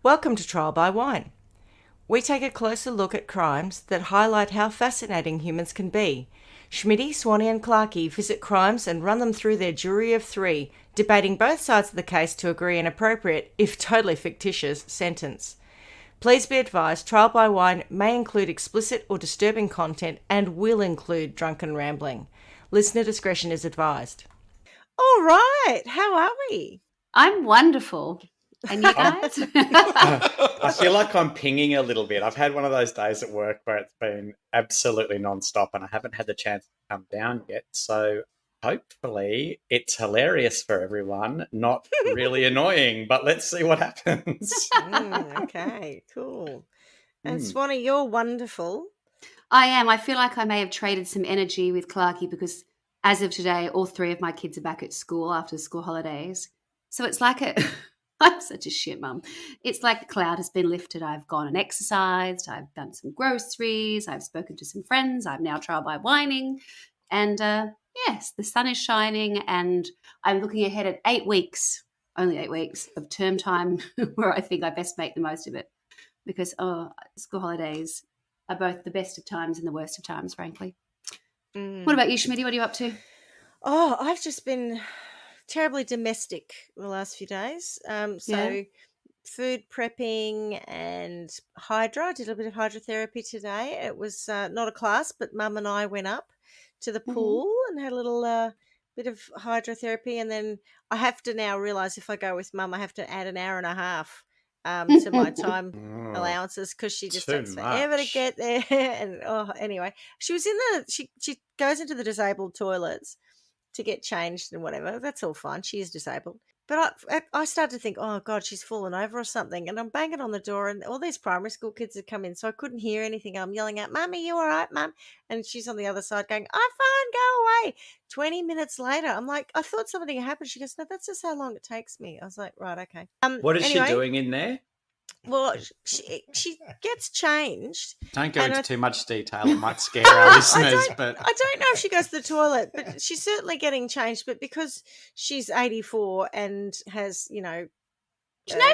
Welcome to Trial by Wine. We take a closer look at crimes that highlight how fascinating humans can be. Schmidty, Swanee and Clarkey visit crimes and run them through their jury of three, debating both sides of the case to agree an appropriate, if totally fictitious, sentence. Please be advised, Trial by Wine may include explicit or disturbing content and will include drunken rambling. Listener discretion is advised. All right, how are we? I'm wonderful. And you guys? I feel like I'm pinging a little bit. I've had one of those days at work where it's been absolutely nonstop and I haven't had the chance to come down yet. So hopefully it's hilarious for everyone, not really annoying, but let's see what happens. Okay, cool. And Swanee, you're wonderful. I am. I feel like I may have traded some energy with Clarkey because as of today, all three of my kids are back at school after school holidays. So it's like I'm such a shit mum. It's like the cloud has been lifted. I've gone and exercised. I've done some groceries. I've spoken to some friends. I'm now trial by whining. And yes, the sun is shining and I'm looking ahead at 8 weeks, only 8 weeks of term time where I think I best make the most of it because school holidays are both the best of times and the worst of times, frankly. What about you, Schmidty? What are you up to? Oh, I've just been terribly domestic the last few days. Food prepping and hydro. I did a bit of hydrotherapy today. It was not a class, but Mum and I went up to the pool and had a little bit of hydrotherapy. And then I have to now realise if I go with Mum, I have to add an hour and a half to my time allowances because she just takes forever to get there. And anyway, she was in she goes into the disabled toilets to get changed and whatever. That's all fine. She is disabled. But I started to think, oh, God, she's fallen over or something. And I'm banging on the door and all these primary school kids had come in, so I couldn't hear anything. I'm yelling out, Mummy, you all right, Mum? And she's on the other side going, I'm fine, go away. 20 minutes later, I'm like, I thought something had happened. She goes, no, that's just how long it takes me. I was like, right, okay. What is she doing in there? Well, she gets changed. Don't go into too much detail. It might scare our listeners. I don't know if she goes to the toilet, but she's certainly getting changed. But because she's 84 and has, she's no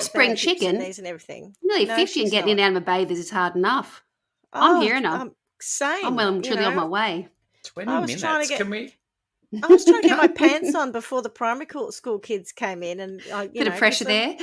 spring chicken. And everything. Nearly 50 and getting in and out of my bathers is hard enough. I'm hearing her. Same. I'm well and truly on my way. 20 minutes. Can we? I was trying to get my pants on before the primary school kids came in. And bit of pressure there.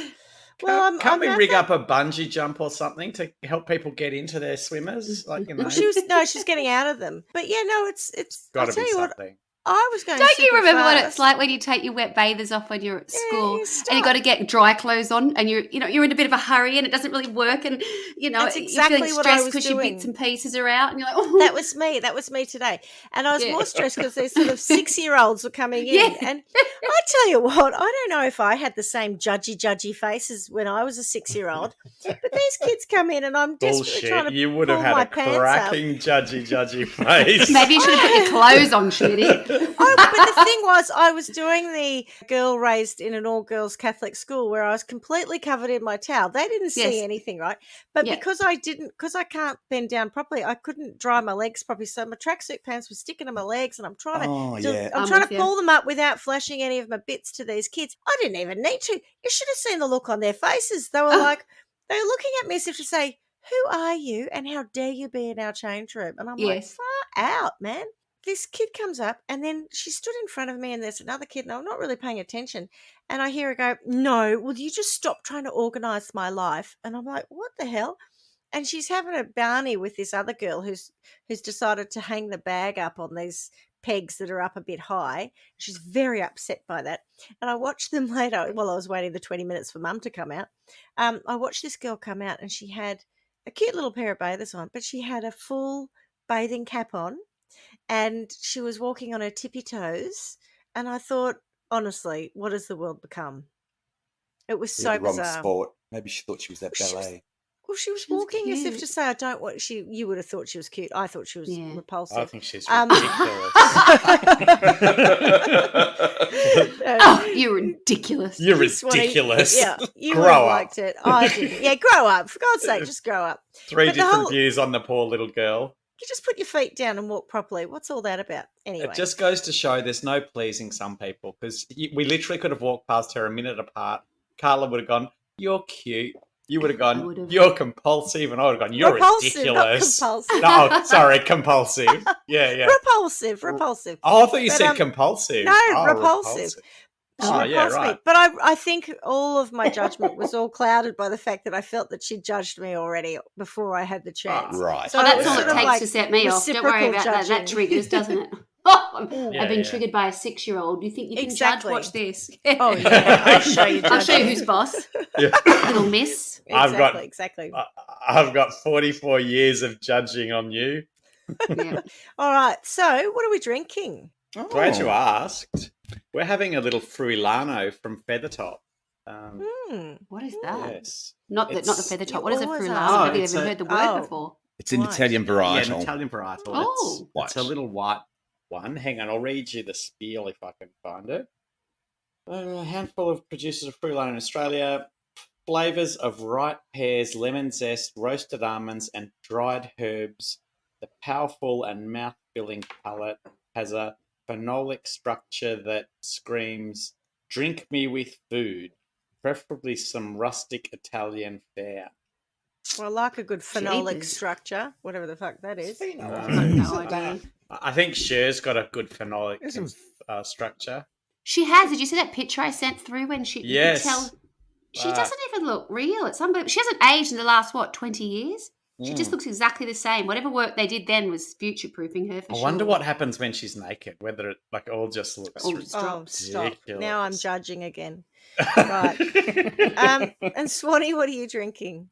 Can't we rig up a bungee jump or something to help people get into their swimmers? She's getting out of them. But yeah, no, it's got to be something. I was going. Don't you remember fast. what it's like when you take your wet bathers off when you're at school and you got to get dry clothes on and you're in a bit of a hurry and it doesn't really work and that's exactly you're feeling what I stressed was because doing. your bits and pieces are out and you're like, oh. That was me today, and I was more stressed because these sort of 6-year-olds were coming in, and I tell you what, I don't know if I had the same judgy face as when I was a 6-year-old, but these kids come in and I'm desperately trying to you would have pull my had a cracking judgy face. Maybe you should have put your clothes on, Schmidty. But the thing was, I was doing the girl raised in an all-girls Catholic school where I was completely covered in my towel. They didn't see anything, right? But because I can't bend down properly, I couldn't dry my legs properly. So my tracksuit pants were sticking to my legs, and I'm trying to pull them up without flashing any of my bits to these kids. I didn't even need to. You should have seen the look on their faces. They were they were looking at me as if to say, "Who are you, and how dare you be in our change room?" And I'm like, far out, man. This kid comes up and then she stood in front of me and there's another kid and I'm not really paying attention. And I hear her go, no, will you just stop trying to organise my life? And I'm like, what the hell? And she's having a barney with this other girl who's decided to hang the bag up on these pegs that are up a bit high. She's very upset by that. And I watched them later while I was waiting the 20 minutes for Mum to come out. I watched this girl come out and she had a cute little pair of bathers on, but she had a full bathing cap on. And she was walking on her tippy toes. And I thought, honestly, what has the world become? It was so bizarre. Wrong sport. Maybe she thought she was at ballet. She was walking as if to say, I don't want, you would have thought she was cute. I thought she was repulsive. I think she's ridiculous. You're ridiculous. You're ridiculous. Yeah, you would have liked it. I didn't. Yeah, grow up. For God's sake, just grow up. Three different views on the poor little girl. You just put your feet down and walk properly. What's all that about? Anyway. It just goes to show there's no pleasing some people because we literally could have walked past her a minute apart. Carla would have gone, you're cute. You would have I gone, would've. you're compulsive, and I would have gone, you're Repulsive, not ridiculous. compulsive. No, sorry, compulsive. Yeah. Repulsive. Oh, I thought you But, said compulsive. No, Oh, repulsive. Oh, yeah, repulsed me. right. But I think all of my judgment was all clouded by the fact that I felt that she judged me already before I had the chance. Right. So Oh, it that's was all sort it of takes like to set me off. Don't worry reciprocal about that. That judging. triggers, doesn't it? I've Yeah, been yeah. triggered by a 6-year-old. Do you think you can Exactly. judge? Watch this. Oh, yeah. I'll show you I'll show you judging. who's boss. Yeah. Little miss. Exactly. I've got 44 years of judging on you. Yeah. All right. So what are we drinking? Glad you asked. We're having a little Fruilano from Feathertop. What is that? Yes. Not the It's- feather You top. What is a always frullano? ask. I've never it's even a- heard the word Oh. before. It's an Right. Italian Yeah, varietal. an Italian varietal. Oh. It's a little white one. Hang on, I'll read you the spiel if I can find it. A handful of producers of Fruilano in Australia. Flavours of ripe pears, lemon zest, roasted almonds, and dried herbs. The powerful and mouth-filling palate has a phenolic structure that screams, "Drink me with food," preferably some rustic Italian fare. Well, I like a good phenolic Jeepers. structure, whatever the fuck that is. I've got no idea. I think Cher's got a good phenolic structure. She has. Did you see that picture I sent through when she? Yes. You could tell she doesn't even look real. It's unbelievable. She hasn't aged in the last 20 years. She just looks exactly the same. Whatever work they did then was future-proofing her. For I wonder sure. what happens when she's naked. Whether it all just looks All just Oh, drops. stop. ridiculous. Now I'm judging again. Right. And Swanee, what are you drinking?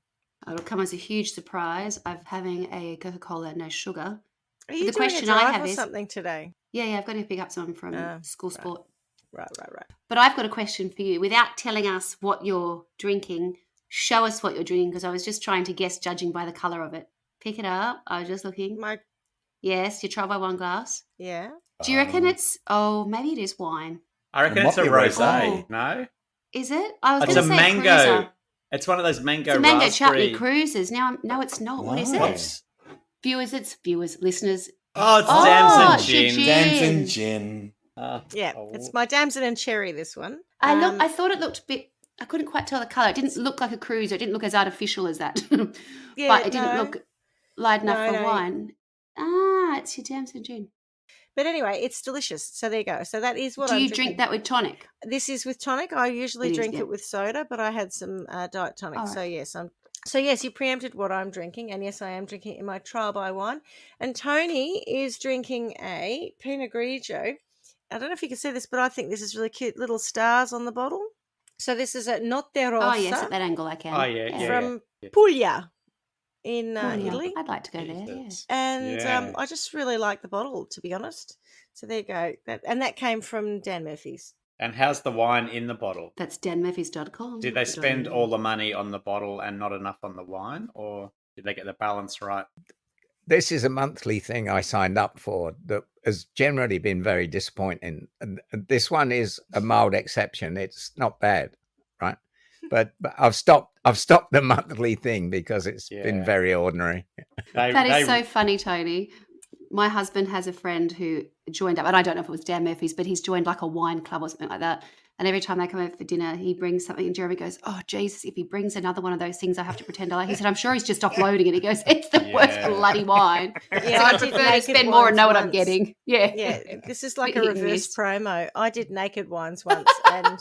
It'll come as a huge surprise. I'm having a Coca-Cola, no sugar. Are The you doing question a I drive have or is- something today? Yeah, I've got to pick up someone from school right. sport. Right. But I've got a question for you. Without telling us what you're drinking, show us what you're drinking, because I was just trying to guess judging by the colour of it. Pick it up. I was just looking. Yes, you try by one glass. Yeah. Do you reckon it's, maybe it is wine. I reckon It it's a might be rosé. rosé. No, Is it? I was it's going a to say mango. cruiser. It's one of those mango. It's a mango raspberry. chutney cruisers. No, it's not. What is it? Nice. Viewers, listeners. Oh, it's Oh, damson it's gin. Damson gin. Yeah. It's my damson and cherry, this one. I thought it looked a bit. I couldn't quite tell the color. It didn't look like a cruiser. It didn't look as artificial as that. Yeah, but it didn't no. look light enough No, for no. wine. It's your damson gin. But anyway, it's delicious. So there you go. So that is what Do I'm you drinking. drink that with tonic? This is with tonic. I usually It is, drink yeah. it with soda, but I had some diet tonic. All So right. yes, yes, you preempted what I'm drinking, and yes, I am drinking in my trial by wine. And Tony is drinking a Pinot Grigio. I don't know if you can see this, but I think this is really cute. Little stars on the bottle. So this is a Notte Rossa Oh yes, at that angle I can. Oh, yeah. from yeah. Puglia in Puglia. Italy. I'd like to go there. Yeah. Jesus. And Yeah. I just really like the bottle, to be honest. So there you go. That came from Dan Murphy's. And how's the wine in the bottle? That's danmurphys.com. Did they spend all the money on the bottle and not enough on the wine, or did they get the balance right? This is a monthly thing I signed up for that has generally been very disappointing. And this one is a mild exception. It's not bad, right? But I've stopped the monthly thing because it's been Yeah. very ordinary. That is so funny, Tony. My husband has a friend who joined up, and I don't know if it was Dan Murphy's, but he's joined like a wine club or something like that. And every time they come over for dinner, he brings something, and Jeremy goes, "Oh, Jesus, if he brings another one of those things, I have to pretend I like." He said, "I'm sure he's just offloading it." He goes, "It's the worst Yeah. bloody wine." Yeah, So I did prefer to naked spend more and know what I'm wines getting. Yeah. Yeah, this is like a Hit and reverse miss. promo. I did naked wines once, and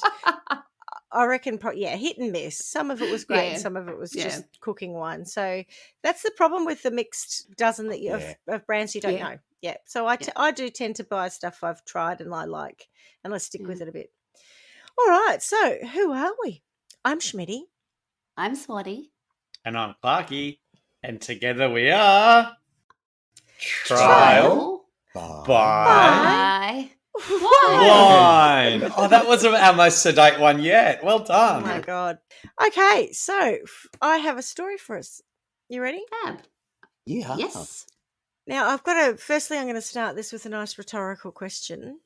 I reckon, hit and miss. Some of it was great, Yeah. and some of it was Yeah. just cooking wine. So that's the problem with the mixed dozen that of brands you don't Yeah. know. Yeah, so I do tend to buy stuff I've tried and I like, and I stick with it a bit. All right, so who are we? I'm Schmidty. I'm Swatty. And I'm Clarky, and together we are Trial by Bye. Wine. Oh, that was our most sedate one yet. Well Oh done. my god. Okay, so I have a story for us. You ready? Fab. Yeah. Yes. Now I've got to. Firstly, I'm going to start this with a nice rhetorical question.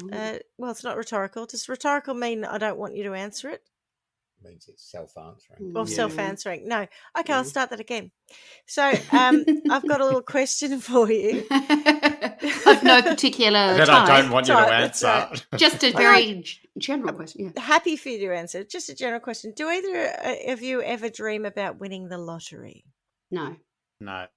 Ooh. Well, it's not rhetorical. Does rhetorical mean I don't want you to answer it? means it's self-answering. Or Yeah. self-answering. No. Okay, I'll start that again. So I've got a little question for you. Of no particular That type. I don't want you to That's answer. right. Just a very general question. Yeah. Happy for you to answer. Just a general question. Do either of you ever dream about winning the lottery? No. No.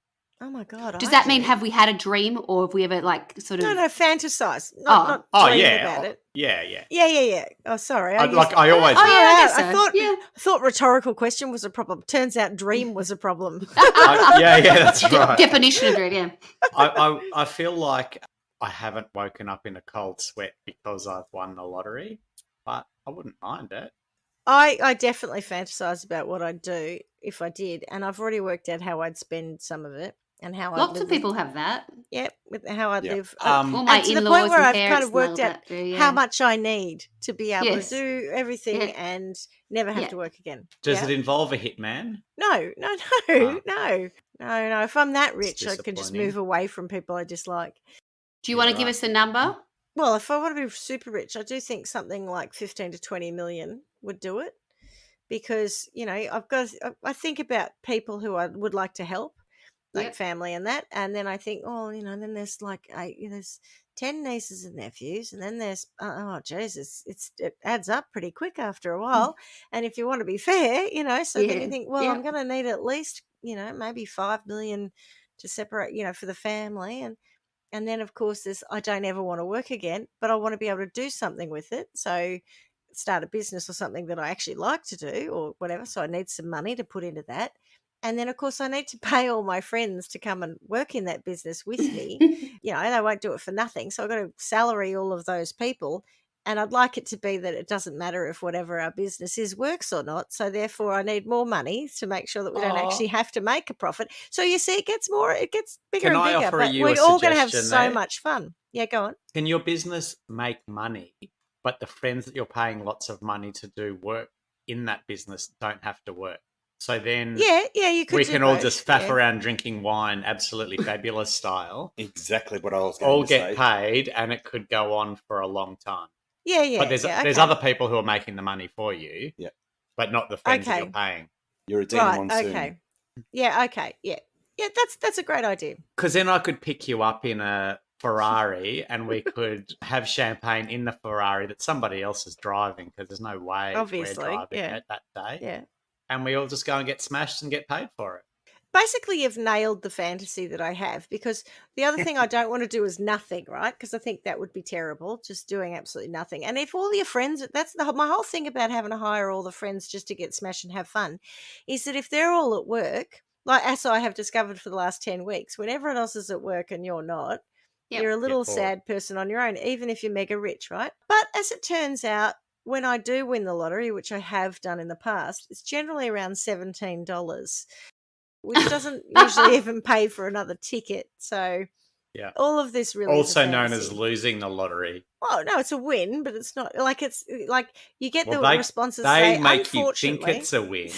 Oh my God. Does I that mean do. have we had a dream, or have we ever sort of? No, fantasize. Not dream about it. Yeah. Yeah. Oh, sorry. I always. Oh, yeah, I guess I so. thought Yeah. I thought rhetorical question was a problem. Turns out dream was a problem. Yeah, that's right. Definition of dream. Yeah. I feel like I haven't woken up in a cold sweat because I've won the lottery, but I wouldn't mind it. I definitely fantasize about what I'd do if I did, and I've already worked out how I'd spend some of it and how I'd Lots live of people have that. Yep, with how I'd live. All my and to the in-laws point where and I've parents kind of worked and all out that too, how yeah. much I need to be able Yes. to do everything Yeah. and never have Yeah. to work again. Does Yeah? it involve a hitman? No. If I'm that rich, I can just disappointing. move away from people I dislike. Do you want to give right. us a number? Well, if I want to be super rich, I do think something like 15 to 20 million would do it, because I think about people who I would like to help, like Yep. family and that, and then I think, then there's like there's 10 nieces and nephews, and then there's Jesus, it adds up pretty quick after a while. And if you want to be fair, so then you think, well, I'm going to need at least maybe 5 million to separate, for the family, and then of course I don't ever want to work again, but I want to be able to do something with it. So start a business or something that I actually like to do or whatever. So I need some money to put into that. And then, of course, I need to pay all my friends to come and work in that business with me. They won't do it for nothing. So I've got to salary all of those people. And I'd like it to be that it doesn't matter if whatever our business is works or not. So therefore, I need more money to make sure that we don't actually have to make a profit. So you see, it gets bigger Can and I bigger. offer But you we're a all going to have suggestion so there? much fun. Yeah, go on. Can your business make money, but the friends that you're paying lots of money to do work in that business don't have to work? So then you could we do can all both, just faff around drinking wine, absolutely fabulous style. Exactly what I was going All to say. get paid, and it could go on for a long time. Yeah. But there's okay. other people who are making the money for you, but not the friends that you're paying. You're a Dina Monsoon. Okay. Yeah, okay. Yeah, that's a great idea. Because then I could pick you up in a Ferrari and we could have champagne in the Ferrari that somebody else is driving, because there's no way Obviously, we're driving it that day. Yeah. And we all just go and get smashed and get paid for it. Basically, you've nailed the fantasy that I have, because the other thing I don't want to do is nothing, right? Because I think that would be terrible, just doing absolutely nothing. And if all your friends, that's my whole thing about having to hire all the friends just to get smashed and have fun, is that if they're all at work, like as I have discovered for the last 10 weeks, when everyone else is at work and you're not, you're a little sad person on your own, even if you're mega rich, right? But as it turns out, when I do win the lottery, which I have done in the past, it's generally around $17, which doesn't usually even pay for another ticket. So all of this really also is a known fantasy. as losing the lottery. Oh, no, it's a win, but it's not like you get the responses. They say, make you think it's a win,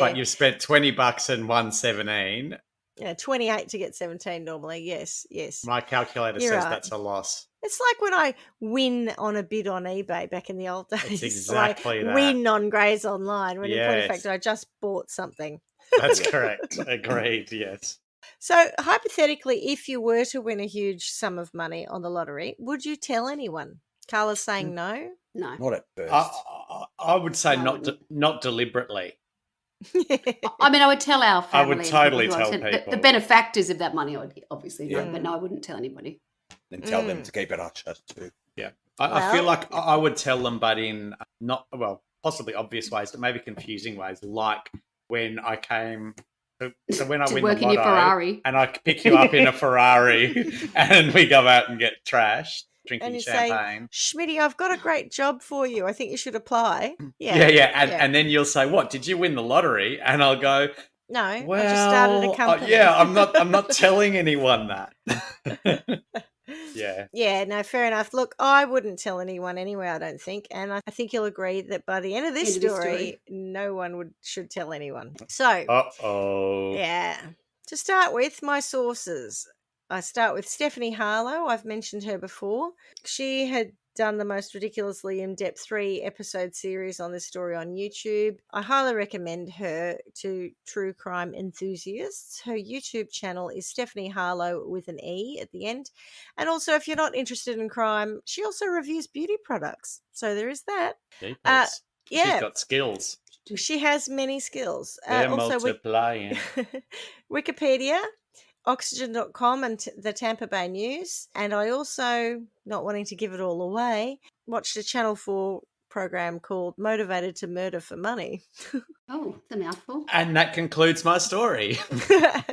but you've spent $20 and won 17. Yeah, 28 to get 17 normally. Yes. My calculator says that's a loss. It's like when I win on a bid on eBay back in the old days. It's exactly that. Win on Grays Online, when in point of fact I just bought something. That's correct. Agreed, yes. So hypothetically, if you were to win a huge sum of money on the lottery, would you tell anyone? Carla's saying no? No. Not at first. I would say No, not deliberately. I mean, I would tell our family. I would totally and tell people. people. The benefactors of that money, I would obviously know, but no, I wouldn't tell anybody. Then tell them to keep it hush too. Yeah. I feel like I would tell them, but in possibly obvious ways, but maybe confusing ways, like when I came... So when I to win work the in your lotto Ferrari. and I pick you up in a Ferrari and we go out and get trashed, drinking and you champagne. say, Schmidty, I've got a great job for you. I think you should apply. Yeah. And then you'll say, what, did you win the lottery? And I'll go, no, well, I just started a company. I'm not telling anyone that. Yeah, no, fair enough. Look, I wouldn't tell anyone anyway, I don't think. And I think you'll agree that by the end of this story, no one should tell anyone. So, yeah. To start with, my sources. I start with Stephanie Harlow. I've mentioned her before. She had done the most ridiculously in-depth 3-episode series on this story on YouTube. I highly recommend her to true crime enthusiasts. Her YouTube channel is Stephanie Harlow with an E at the end. And also, if you're not interested in crime, she also reviews beauty products. So there is that. She's got skills. She has many skills. They're Also, multiplying. Wikipedia, Oxygen.com and the Tampa Bay News. And I also, not wanting to give it all away, watched a Channel 4 program called Motivated to Murder for Money. Oh, it's a mouthful. And that concludes my story.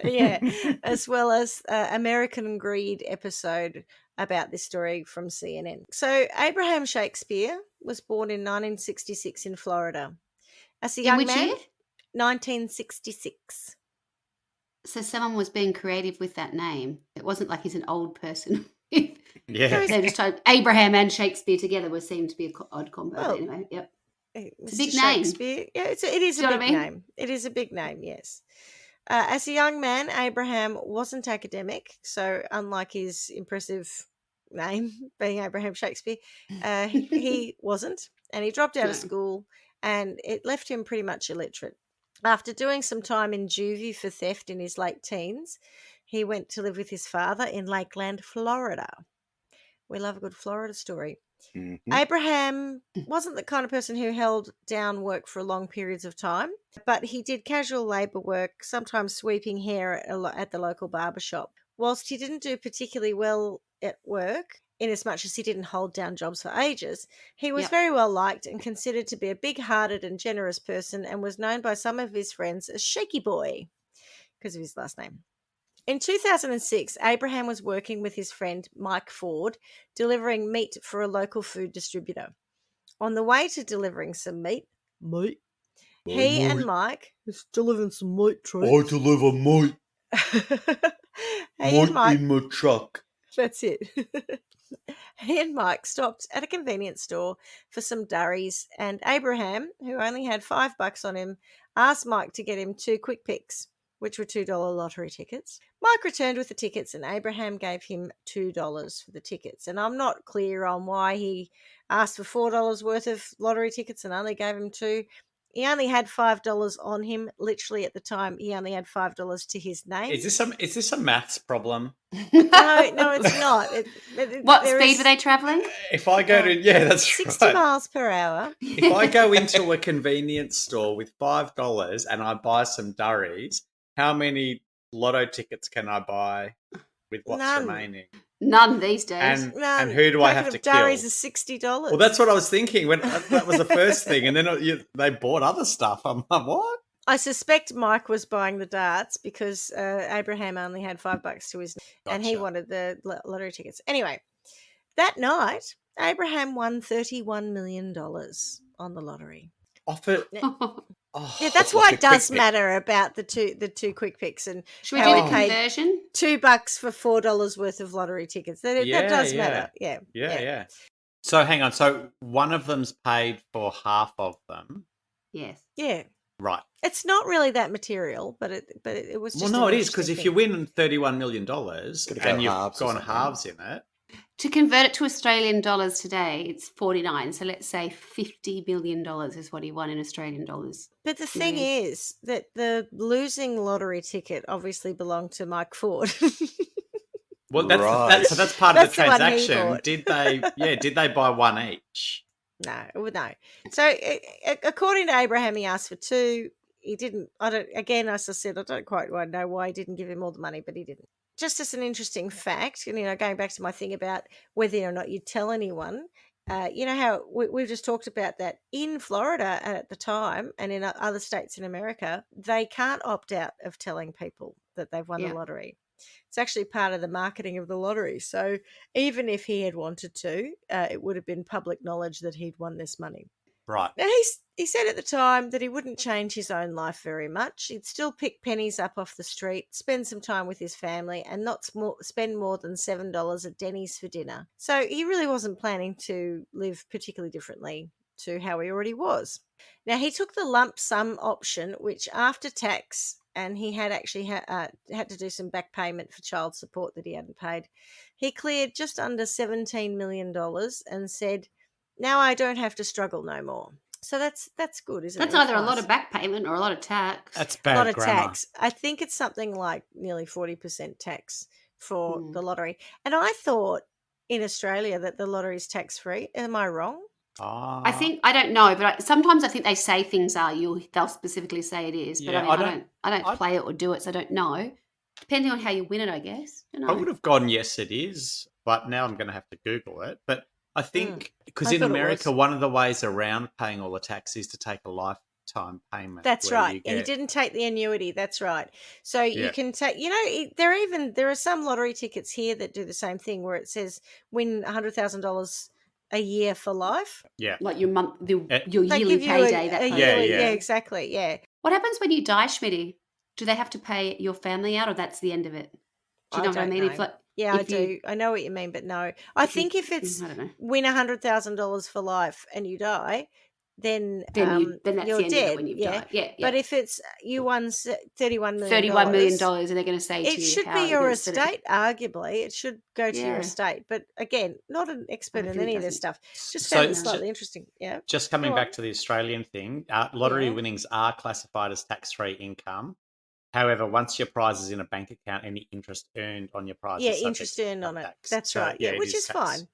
Yeah, as well as American Greed episode about this story from CNN. So Abraham Shakespeare was born in 1966 in Florida. As a young man, year? 1966. So someone was being creative with that name. It wasn't like he's an old person. Yeah. They just tried Abraham and Shakespeare together was seemed to be an odd combo. Well, but anyway, yep. It's a big name. Yeah, it is Do a you know big what I mean? name. It is a big name, yes. As a young man, Abraham wasn't academic, so unlike his impressive name being Abraham Shakespeare, he wasn't, and he dropped out of school, and it left him pretty much illiterate. After doing some time in juvie for theft in his late teens, he went to live with his father in Lakeland, Florida. We love a good Florida story. Mm-hmm. Abraham wasn't the kind of person who held down work for long periods of time, but he did casual labour work, sometimes sweeping hair at the local barber shop. Whilst he didn't do particularly well at work, in as much as he didn't hold down jobs for ages, he was very well liked and considered to be a big-hearted and generous person, and was known by some of his friends as Shaky Boy because of his last name. In 2006, Abraham was working with his friend Mike Ford, delivering meat for a local food distributor. On the way to delivering some meat, he and Mike is delivering some meat, I deliver meat. Meat in my truck. That's it. He and Mike stopped at a convenience store for some durries, and Abraham, who only had $5 on him, asked Mike to get him 2 quick picks, which were $2 lottery tickets. Mike returned with the tickets, and Abraham gave him $2 for the tickets. And I'm not clear on why he asked for $4 worth of lottery tickets and only gave him 2. He only had $5 on him. Literally at the time, he only had $5 to his name. Is this a maths problem? No, it's not. What speed were they travelling? If I go to that's 60 right. miles per hour. If I go into a convenience store with $5 and I buy some durries, how many lotto tickets can I buy with what's None. remaining? None these days. And who do I have to kill? Durries is $60. Well, that's what I was thinking. When that was the first thing, and then they bought other stuff. I'm like, what? I suspect Mike was buying the darts because Abraham only had $5 to his, and he wanted the lottery tickets. Anyway, that night, Abraham won $31 million on the lottery. Off it. Yeah, that's why it does matter about the two quick picks. And should we do a conversion? $2 for $4 worth of lottery tickets. That does matter. Yeah. So hang on. So one of them's paid for half of them. Yes. Yeah. Right. It's not really that material, but it was just. Well, no, it is, because if you win $31 million and you've gone halves in it. To convert it to Australian dollars today, it's 49. So let's say $50 million is what he won in Australian dollars. But the thing is that the losing lottery ticket obviously belonged to Mike Ford. Well, that's part of the transaction. Did they buy one each? No. So according to Abraham, he asked for 2. He didn't. As I said, I don't quite know why he didn't give him all the money, but he didn't. Just as an interesting fact, and going back to my thing about whether or not you'd tell anyone, how we've just talked about that in Florida at the time, and in other states in America, they can't opt out of telling people that they've won the lottery. It's actually part of the marketing of the lottery. So even if he had wanted to, it would have been public knowledge that he'd won this money. Right. Now, he said at the time that he wouldn't change his own life very much. He'd still pick pennies up off the street, spend some time with his family, and not spend more than $7 at Denny's for dinner. So he really wasn't planning to live particularly differently to how he already was. Now, he took the lump sum option, which after tax and he had actually had to do some back payment for child support that he hadn't paid. He cleared just under $17 million and said, now I don't have to struggle no more. So that's good, isn't it? That's either a lot of back payment or a lot of tax. That's bad a lot of grammar. tax. I think it's something like nearly 40% tax for the lottery. And I thought in Australia that the lottery is tax-free. Am I wrong? I don't know, but sometimes I think they say things are. They'll specifically say it is, but Yeah, I don't play it or do it, so I don't know. Depending on how you win it, I guess. I would have gone, yes, it is, but now I'm going to have to Google it. But I think because in America, one of the ways around paying all the tax is to take a lifetime payment. That's right. He didn't take the annuity. That's right. So you can take, there are some lottery tickets here that do the same thing where it says win $100,000 a year for life. Yeah. Like your yearly payday. Yeah, exactly. Yeah. What happens when you die, Schmidty? Do they have to pay your family out or that's the end of it? Do you know what I mean? I do. I know what you mean, but no. I think if it's win $100,000 for life and you die, then that's you're the end dead. Of it when you die. Yeah. But if it's you won $31 million, $31 million, and they're going to say to you, it should be your estate. Arguably, it should go to your estate. But again, not an expert in any of this stuff. Just found it slightly interesting. Yeah. Just coming back to the Australian thing, lottery winnings are classified as tax-free income. However, once your prize is in a bank account, any interest earned on your prize is interest earned on it. Tax. That's right. Yeah, which is fine.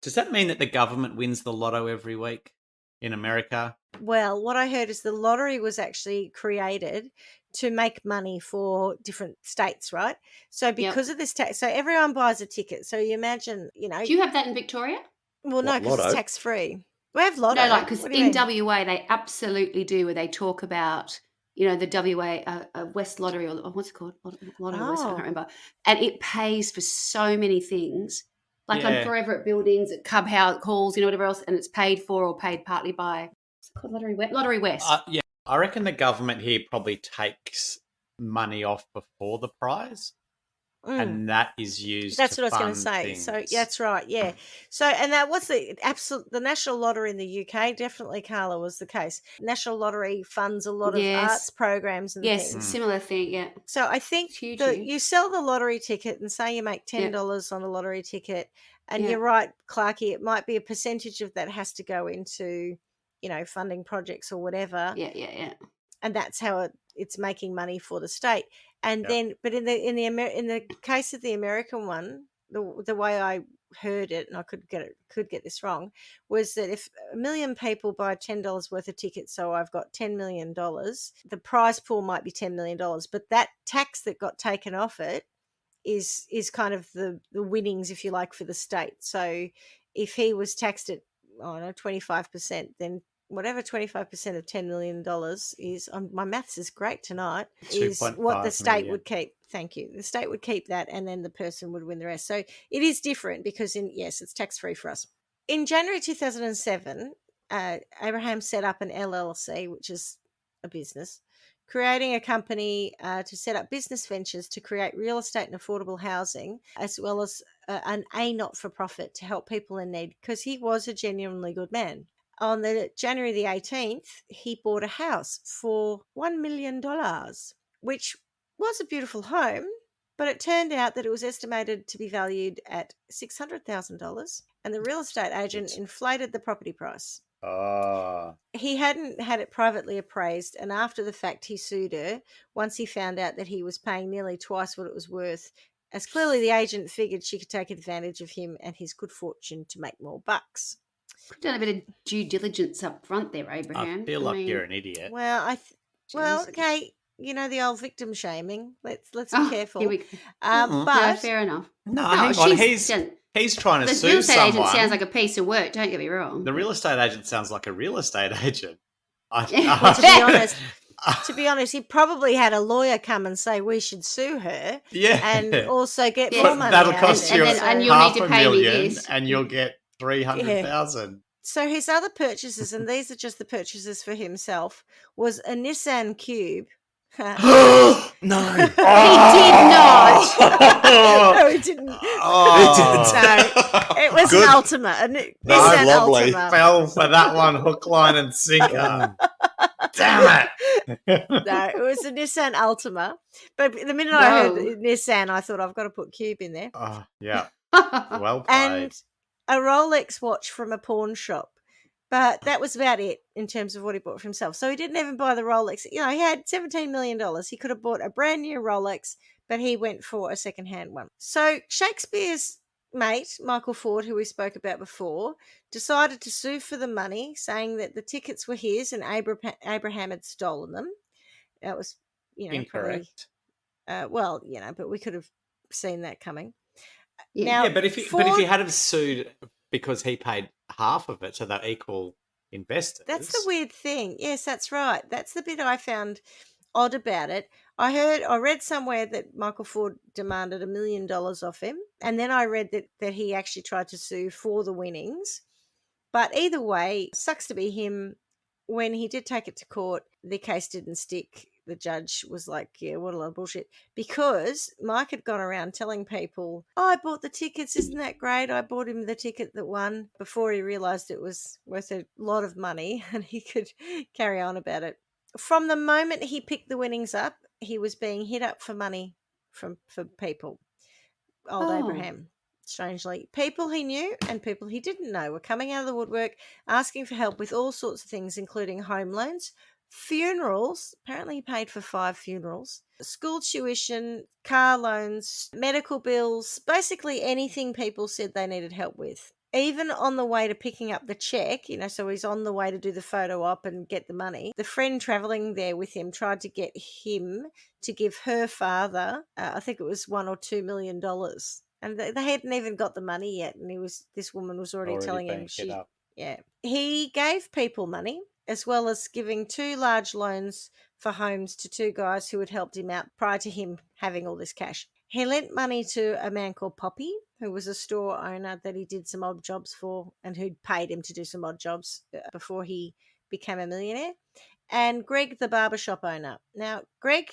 Does that mean that the government wins the lotto every week in America? Well, what I heard is the lottery was actually created to make money for different states, right? So because of this tax, so everyone buys a ticket. So you imagine, Do you have that in Victoria? Well, no, because it's tax-free. We have lotto. No, because in WA they absolutely do, where they talk about the WA West Lottery, or what's it called? Lotto West, I can't remember. And it pays for so many things. Like I'm forever at buildings, at Cub Halls, whatever else, and it's paid for or paid partly by, what's it called? Lottery West. Yeah, I reckon the government here probably takes money off before the prize. And that is used. That's to what I was going to fund say. things. So that's right. Yeah. So and that was the National Lottery in the UK. Definitely, Carla, was the case. National Lottery funds a lot of arts programs and things. Similar thing. Yeah. So I think you sell the lottery ticket and say you make $10 on a lottery ticket, and you're right, Clarkie. It might be a percentage of that has to go into, funding projects or whatever. Yeah. And that's how it's making money for the state. And then, but in the case of the American one, the way I heard it, and I could get this wrong, was that if 1 million people buy $10 worth of tickets, so I've got $10 million, the prize pool might be $10 million, but that tax that got taken off it is kind of the winnings, if you like, for the state. So if he was taxed at 25%, then whatever 25% of $10 million is, my maths is great tonight, is what the state would keep. Thank you. The state would keep that, and then the person would win the rest. So it is different because it's tax-free for us. In January 2007, Abraham set up an LLC, which is a business, creating a company to set up business ventures to create real estate and affordable housing, as well as a not-for-profit to help people in need, because he was a genuinely good man. On January the 18th, he bought a house for $1 million, which was a beautiful home, but it turned out that it was estimated to be valued at $600,000, and the real estate agent inflated the property price. He hadn't had it privately appraised, and after the fact, he sued her once he found out that he was paying nearly twice what it was worth, as clearly the agent figured she could take advantage of him and his good fortune to make more bucks. Could have done a bit of due diligence up front there, Abraham. I feel like you're an idiot. Well, okay, the old victim shaming. Let's be careful. Here we go. But fair enough. No, hang on. He's trying to sue someone. The real estate agent sounds like a piece of work. Don't get me wrong. The real estate agent sounds like a real estate agent. To be honest, he probably had a lawyer come and say we should sue her. Yeah, and also get more money. That'll cost you and you'll need to pay me this, and you'll get 300,000. So his other purchases, and these are just the purchases for himself, was a Nissan Cube. No, he did not. No, he it didn't. Oh. No, it was Good. an Ultima. No, Nissan lovely. Ultima. Fell for that one, hook, line, and sinker. Damn it! No, it was a Nissan Ultima. But the minute I heard Whoa. Nissan, I thought I've got to put Cube in there. Oh, yeah, well played. And a Rolex watch from a pawn shop. But that was about it in terms of what he bought for himself. So he didn't even buy the Rolex. You know, he had $17 million. He could have bought a brand new Rolex, but he went for a secondhand one. So Shakespeare's mate, Michael Ford, who we spoke about before, decided to sue for the money, saying that the tickets were his and Abraham had stolen them. That was, you know, Incorrect. probably, but we could have seen that coming. Yeah. Now, Yeah, but if he had have sued because he paid half of it, so they're equal investors. That's the weird thing. Yes, that's right. That's the bit I found odd about it. I read somewhere that Michael Ford demanded $1 million off him, and then I read that he actually tried to sue for the winnings. But either way, sucks to be him. When he did take it to court, the case didn't stick. The judge was like, yeah, what a lot of bullshit. Because Mike had gone around telling people, I bought the tickets. Isn't that great? I bought him the ticket that won, before he realised it was worth a lot of money and he could carry on about it. From the moment he picked the winnings up, he was being hit up for money for people. Old Abraham. Strangely, people he knew and people he didn't know were coming out of the woodwork asking for help with all sorts of things, including home loans, funerals. Apparently he paid for 5 funerals, school tuition, car loans, medical bills, basically anything people said they needed help with. Even on the way to picking up the check, so he's on the way to do the photo op and get the money. The friend traveling there with him tried to get him to give her father, I think it was $1 or $2 million. And they hadn't even got the money yet. And this woman was already telling him he gave people money, as well as giving 2 large loans for homes to 2 guys who had helped him out prior to him having all this cash. He lent money to a man called Poppy, who was a store owner that he did some odd jobs for and who'd paid him to do some odd jobs before he became a millionaire. And Greg, the barbershop owner. Now, Greg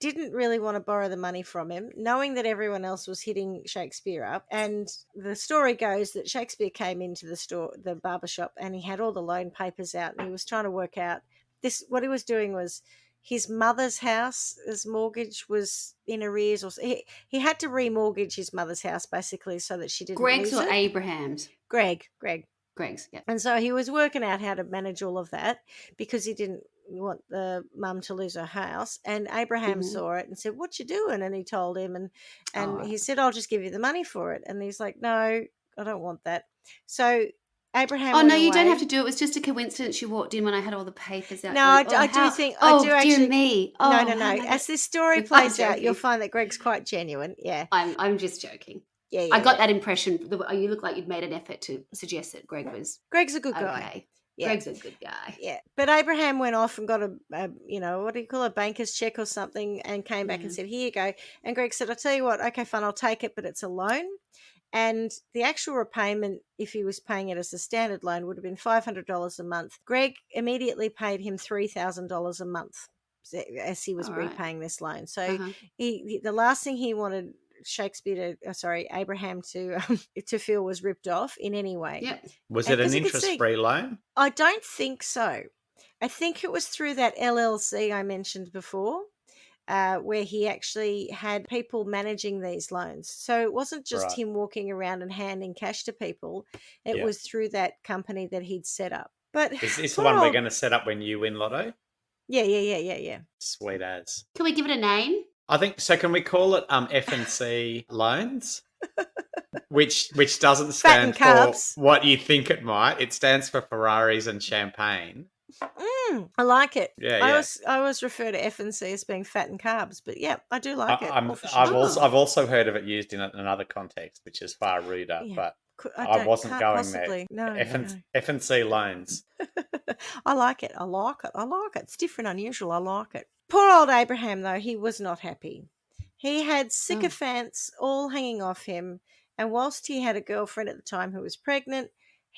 didn't really want to borrow the money from him, knowing that everyone else was hitting Shakespeare up. And the story goes that Shakespeare came into the barbershop, and he had all the loan papers out, and he was trying to work out this. What he was doing was his mother's house, his mortgage was in arrears, or he had to remortgage his mother's house basically so that she didn't Greg's lose or it. Abraham's? Greg's, yeah. And so he was working out how to manage all of that because he didn't want the mum to lose her house. And Abraham saw it and said, what you doing? And he told him, and he said, I'll just give you the money for it. And he's like, no, I don't want that. So Abraham Oh, no, you away. don't have to do it. It was just a coincidence you walked in when I had all the papers out. No, going, I do think. Oh, I do actually, dear me. Oh, no. As this story plays out, you'll find that Greg's quite genuine. Yeah. I'm just joking. Yeah, I got that impression. You look like you'd made an effort to suggest that Greg's a good guy. Okay. Yeah. Greg's a good guy. Yeah. But Abraham went off and got a what do you call a banker's check or something, and came back and said, here you go. And Greg said, I'll tell you what, okay, fine, I'll take it, but it's a loan. And the actual repayment, if he was paying it as a standard loan, would have been $500 a month. Greg immediately paid him $3,000 a month as he was repaying this loan. So the last thing he wanted Abraham to feel was ripped off in any way. Yeah. Was it an interest-free loan? I don't think so. I think it was through that LLC I mentioned before, where he actually had people managing these loans. So it wasn't just him walking around and handing cash to people. It was through that company that he'd set up. But is this the one we're going to set up when you win Lotto? Yeah. Sweet as. Can we give it a name? I think so. Can we call it F&C loans? Which doesn't stand for what you think it might. It stands for Ferraris and champagne. I like it. Yeah. I always refer to F&C as being fat and carbs, but yeah, I do like it. I've also heard of it used in another context, which is far ruder, but I wasn't going possibly. there. No, F&C loans. I like it. It's different, unusual. I like it. Poor old Abraham, though, he was not happy. He had sycophants all hanging off him, and whilst he had a girlfriend at the time who was pregnant,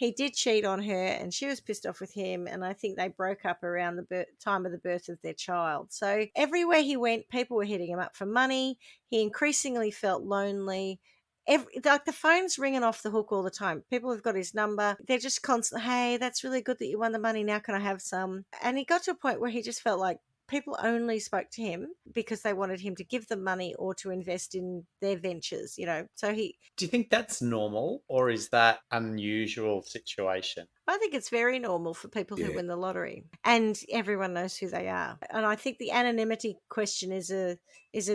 he did cheat on her and she was pissed off with him, and I think they broke up around the time of the birth of their child. So everywhere he went, people were hitting him up for money. He increasingly felt lonely. Like the phone's ringing off the hook all the time. People have got his number. They're just constant, hey, that's really good that you won the money. Now can I have some? And he got to a point where he just felt like people only spoke to him because they wanted him to give them money or to invest in their ventures, So do you think that's normal, or is that unusual situation? I think it's very normal for people who win the lottery, and everyone knows who they are. And I think the anonymity question is a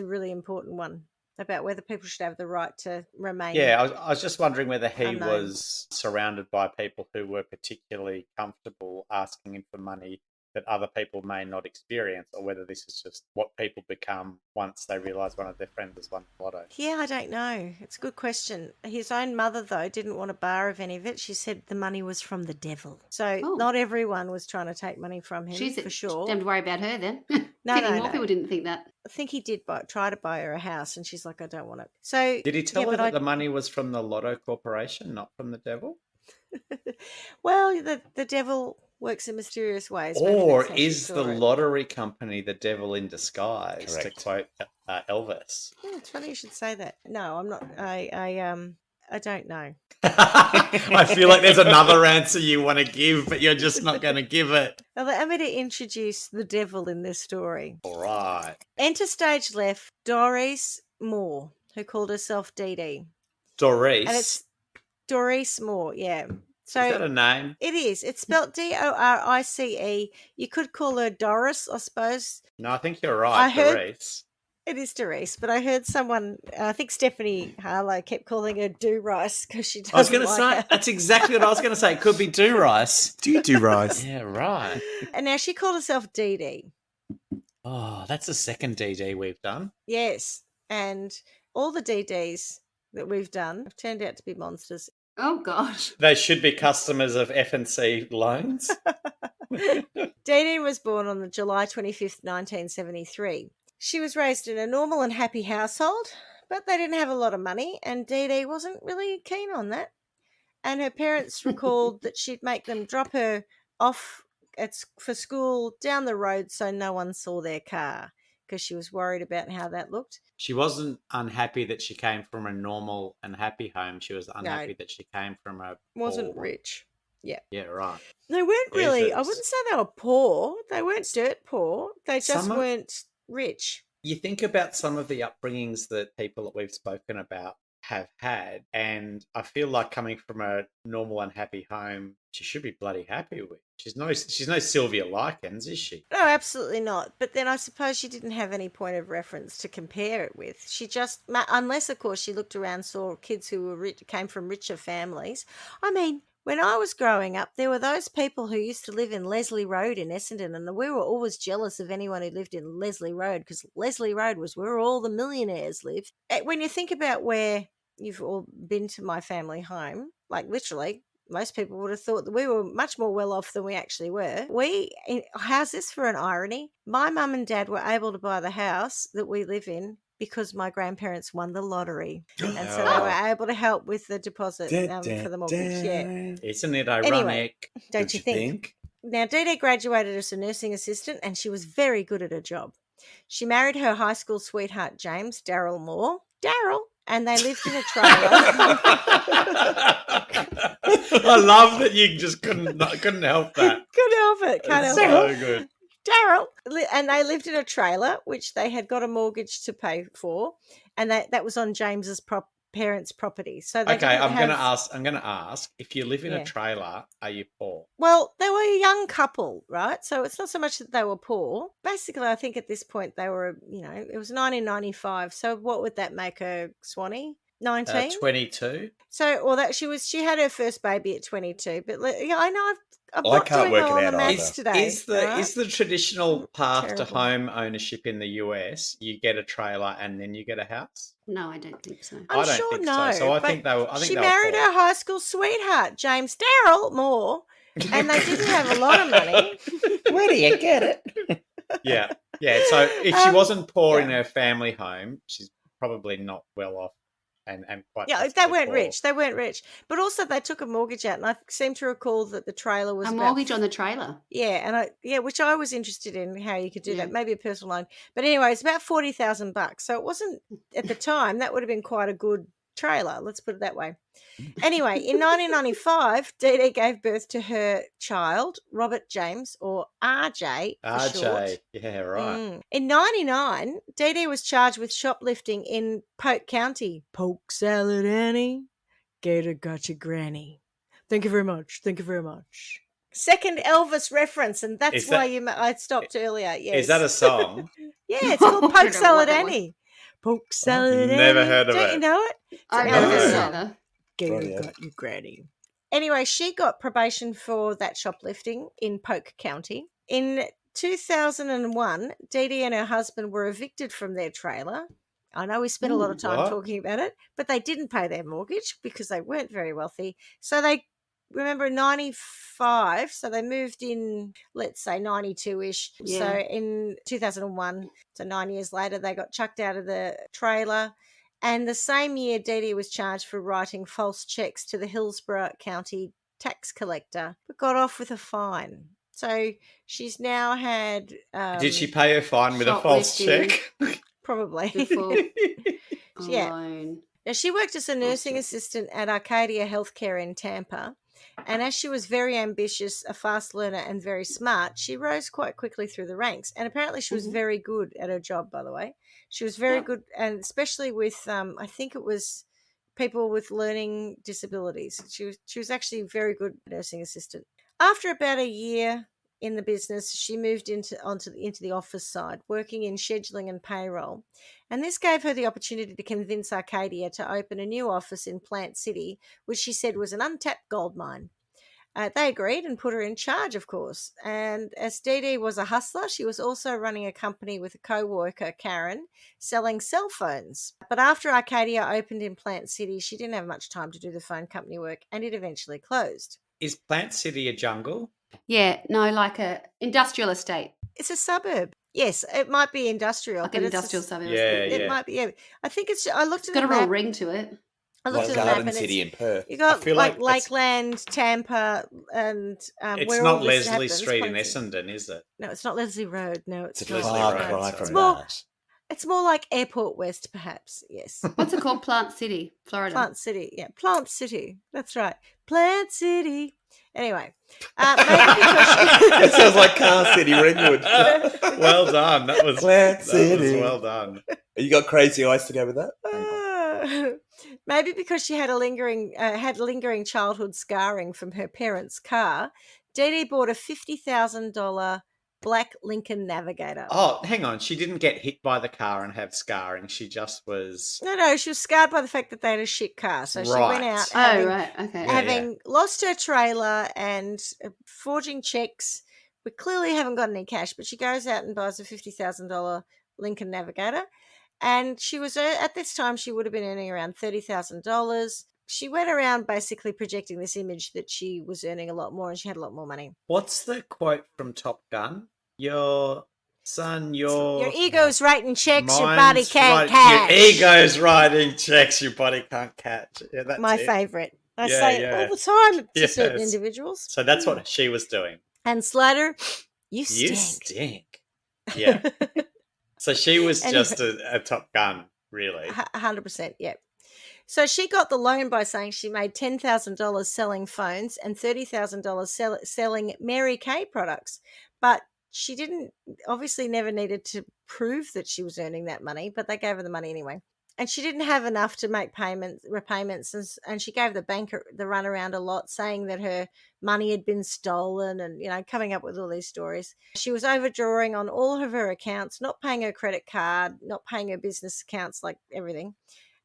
really important one, about whether people should have the right to remain. Yeah, I was just wondering whether he was surrounded by people who were particularly comfortable asking him for money that other people may not experience, or whether this is just what people become once they realise one of their friends has won the lotto. Yeah, I don't know. It's a good question. His own mother, though, didn't want a bar of any of it. She said the money was from the devil. So not everyone was trying to take money from him, for sure. Don't worry about her then. No. People didn't think that. I think he did try to buy her a house, and she's like, I don't want it. So did he tell her that the money was from the Lotto Corporation, not from the devil? Well, the devil works in mysterious ways. Or is the lottery company the devil in disguise? Correct. To quote Elvis. Yeah, it's funny you should say that. No, I'm not. I don't know. I feel like there's another answer you want to give, but you're just not going to give it. Well, I'm going to introduce the devil in this story. All right. Enter stage left, Doris Moore, who called herself Dee Dee. Doris? And it's Doris Moore, yeah. So is that a name? It is. It's spelled Dorice. You could call her Doris, I suppose. No, I think you're right, Doris. It is Doris, but I heard someone, I think Stephanie Harlow, kept calling her Do Rice because she doesn't I was going to say, that's exactly what I was going to say. It could be Do Rice. Do Rice. Yeah, right. And now she called herself Dee Dee. Oh, that's the second Dee Dee we've done. Yes, and all the Dee Dees that we've done have turned out to be monsters. Oh, gosh. They should be customers of F&C loans. Dee Dee was born on July 25th, 1973. She was raised in a normal and happy household, but they didn't have a lot of money, and Dee Dee wasn't really keen on that. And her parents recalled that she'd make them drop her off for school down the road so no one saw their car, because she was worried about how that looked. She wasn't unhappy that she came from a normal and happy home. She was unhappy that she came from a wasn't rich. Yeah. Yeah, right. They weren't really, I wouldn't say they were poor. They weren't dirt poor. They just weren't rich. You think about some of the upbringings that people that we've spoken about have had, and I feel like coming from a normal and happy home, she should be bloody happy with. She's no Sylvia Likens, is she? No, absolutely not. But then I suppose she didn't have any point of reference to compare it with. She just, unless of course she looked around, saw kids who were came from richer families. I mean, when I was growing up, there were those people who used to live in Leslie Road in Essendon, and we were always jealous of anyone who lived in Leslie Road, because Leslie Road was where all the millionaires lived. When you think about where you've all been to my family home, like literally, most people would have thought that we were much more well off than we actually were. How's this for an irony? My mum and dad were able to buy the house that we live in because my grandparents won the lottery, and so they were able to help with the deposit for the mortgage. Yeah, isn't it ironic? Anyway, don't you think? Now, Dee Dee graduated as a nursing assistant, and she was very good at her job. She married her high school sweetheart, James Darryl Moore. And they lived in a trailer. I love that you just couldn't help that. Couldn't help it. Can't help it. So good. Daryl. And they lived in a trailer, which they had got a mortgage to pay for, and that was on James's parents' property. So I'm going to ask, if you live in a trailer, are you poor? Well, they were a young couple, right? So it's not so much that they were poor. Basically, I think at this point they were, it was 1995. So what would that make her, Swanee? 19? 22. So, she had her first baby at 22. But I know I can't work it out either. Today. Is the traditional path to home ownership in the US, you get a trailer and then you get a house? No, I don't think so. I don't think so. So I think they were. She married her high school sweetheart, James Darryl Moore, and they didn't have a lot of money. Where do you get it? Yeah. So if she wasn't poor in her family home, she's probably not well off and quite Yeah, possibly they weren't poor. rich. They weren't rich. But also they took a mortgage out, and I seem to recall that the trailer was A about mortgage on the trailer. Yeah, which I was interested in how you could do Yeah. that, maybe a personal loan. But anyway, it's about $40,000. So it wasn't at the time. That would have been quite a good trailer. Let's put it that way. Anyway, in 1995, Dee Dee gave birth to her child, Robert James, or RJ for short. RJ, yeah, right. In 99, Dee Dee was charged with shoplifting in Polk County. Polk salad, Annie. Gator got your granny. Thank you very much. Thank you very much. Second Elvis reference, and that's why I stopped earlier. Yes. Is that a song? Yeah, it's called Polk Salad Annie. Polk Salad Annie. Never heard of Don't it. you know it? It's I've an never Elvis heard song. of it. Gator got your granny. Anyway, she got probation for that shoplifting in Polk County. In 2001, Dee Dee and her husband were evicted from their trailer. I know we spent a lot of time talking about it, but they didn't pay their mortgage because they weren't very wealthy. So they, remember, in 95, so they moved in, let's say, 92-ish. Yeah. So in 2001, so 9 years later, they got chucked out of the trailer. And the same year, Dee Dee was charged for writing false checks to the Hillsborough County tax collector, but got off with a fine. So she's now had... Did she pay her fine with a false check? Probably. Before Yeah. alone. Now, she worked as a nursing assistant at Arcadia Healthcare in Tampa. And as she was very ambitious, a fast learner, and very smart, she rose quite quickly through the ranks. And apparently she was very good at her job, by the way. She was very good, and especially with, I think it was people with learning disabilities. She was actually a very good nursing assistant. After about a year in the business, she moved into the office side, working in scheduling and payroll. And this gave her the opportunity to convince Arcadia to open a new office in Plant City, which she said was an untapped gold mine. They agreed and put her in charge, of course. And as Dee Dee was a hustler, she was also running a company with a co-worker, Karen, selling cell phones. But after Arcadia opened in Plant City, she didn't have much time to do the phone company work, and it eventually closed. Is Plant City a jungle? Yeah, no, like a industrial estate. It's a suburb. Yes, it might be industrial. Like but an it's industrial suburb. It might be. Yeah, I think it's. I looked at Got the a real map. ring to it. I looked Like at the map, Garden and City in Perth. you got I feel like like Lakeland, Tampa, and it's where not all this Leslie happens. Street in Plant- Essendon, is it? No, it's not Leslie Road. No, It's a not. Leslie far Road, cry sorry. from more- that. It's more like Airport West, perhaps. Yes. What's it called? Plant City, Florida. Plant City. Yeah, Plant City. That's right. Plant City. Anyway, maybe because It sounds like Car City, Ringwood. Well done. That was Plant that City. was well done. You got crazy eyes to go with that? Maybe because she had lingering childhood scarring from her parents' car, Dee Dee bought a $50,000 black Lincoln Navigator. Oh, hang on. She didn't get hit by the car and have scarring. She just was... No, she was scarred by the fact that they had a shit car. So she went out right, okay. having lost her trailer and forging checks. We clearly haven't got any cash, but she goes out and buys a $50,000 Lincoln Navigator. And she was, at this time, she would have been earning around $30,000. She went around basically projecting this image that she was earning a lot more and she had a lot more money. What's the quote from Top Gun? Your ego's writing checks your body mind's can't right- catch. Your ego's writing checks your body can't catch. Yeah, that's My it. favourite. I Yeah, say it yeah. all the time to certain Yes. individuals. So that's what she was doing. And Slater, you stink. You stink. Yeah. So she was Anyway. just a Top Gun, really. 100%, yeah. So she got the loan by saying she made $10,000 selling phones and $30,000 selling Mary Kay products. But she obviously never needed to prove that she was earning that money, but they gave her the money anyway. And she didn't have enough to make repayments, and she gave the banker the runaround a lot, saying that her money had been stolen and, coming up with all these stories. She was overdrawing on all of her accounts, not paying her credit card, not paying her business accounts, like everything.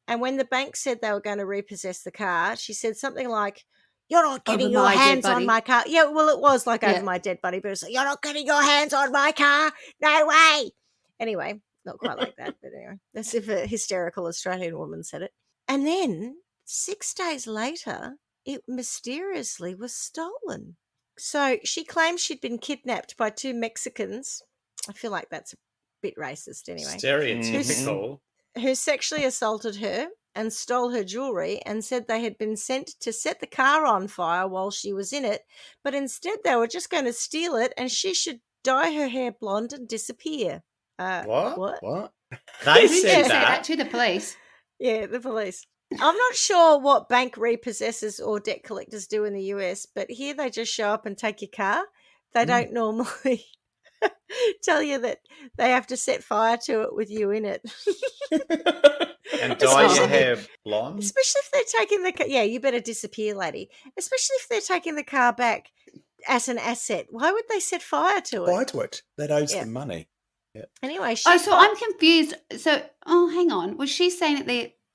And when the bank said they were going to repossess the car, she said something like, "You're not getting Over your my dead hands on body." my car." Yeah, well, it was like Yeah. over my dead body, but it was like, "You're not getting your hands on my car. No way." Anyway, not quite like that, but anyway, that's if a hysterical Australian woman said it. And then 6 days later, it mysteriously was stolen. So she claims she'd been kidnapped by 2 Mexicans. I feel like that's a bit racist anyway. Stereotypical. Who sexually assaulted her and stole her jewelry and said they had been sent to set the car on fire while she was in it, but instead they were just going to steal it and she should dye her hair blonde and disappear. What? They Who said say that that. to the police? Yeah, the police. I'm not sure what bank repossessors or debt collectors do in the US, but here they just show up and take your car. They don't normally tell you that they have to set fire to it with you in it. And dye your Especially- hair blonde. Especially if they're taking the car. Yeah, you better disappear, lady. Especially if they're taking the car back as an asset. Why would they set fire to it? Buy to it. That owes Yeah. them money. Anyway, So I'm confused. So, hang on. Was she saying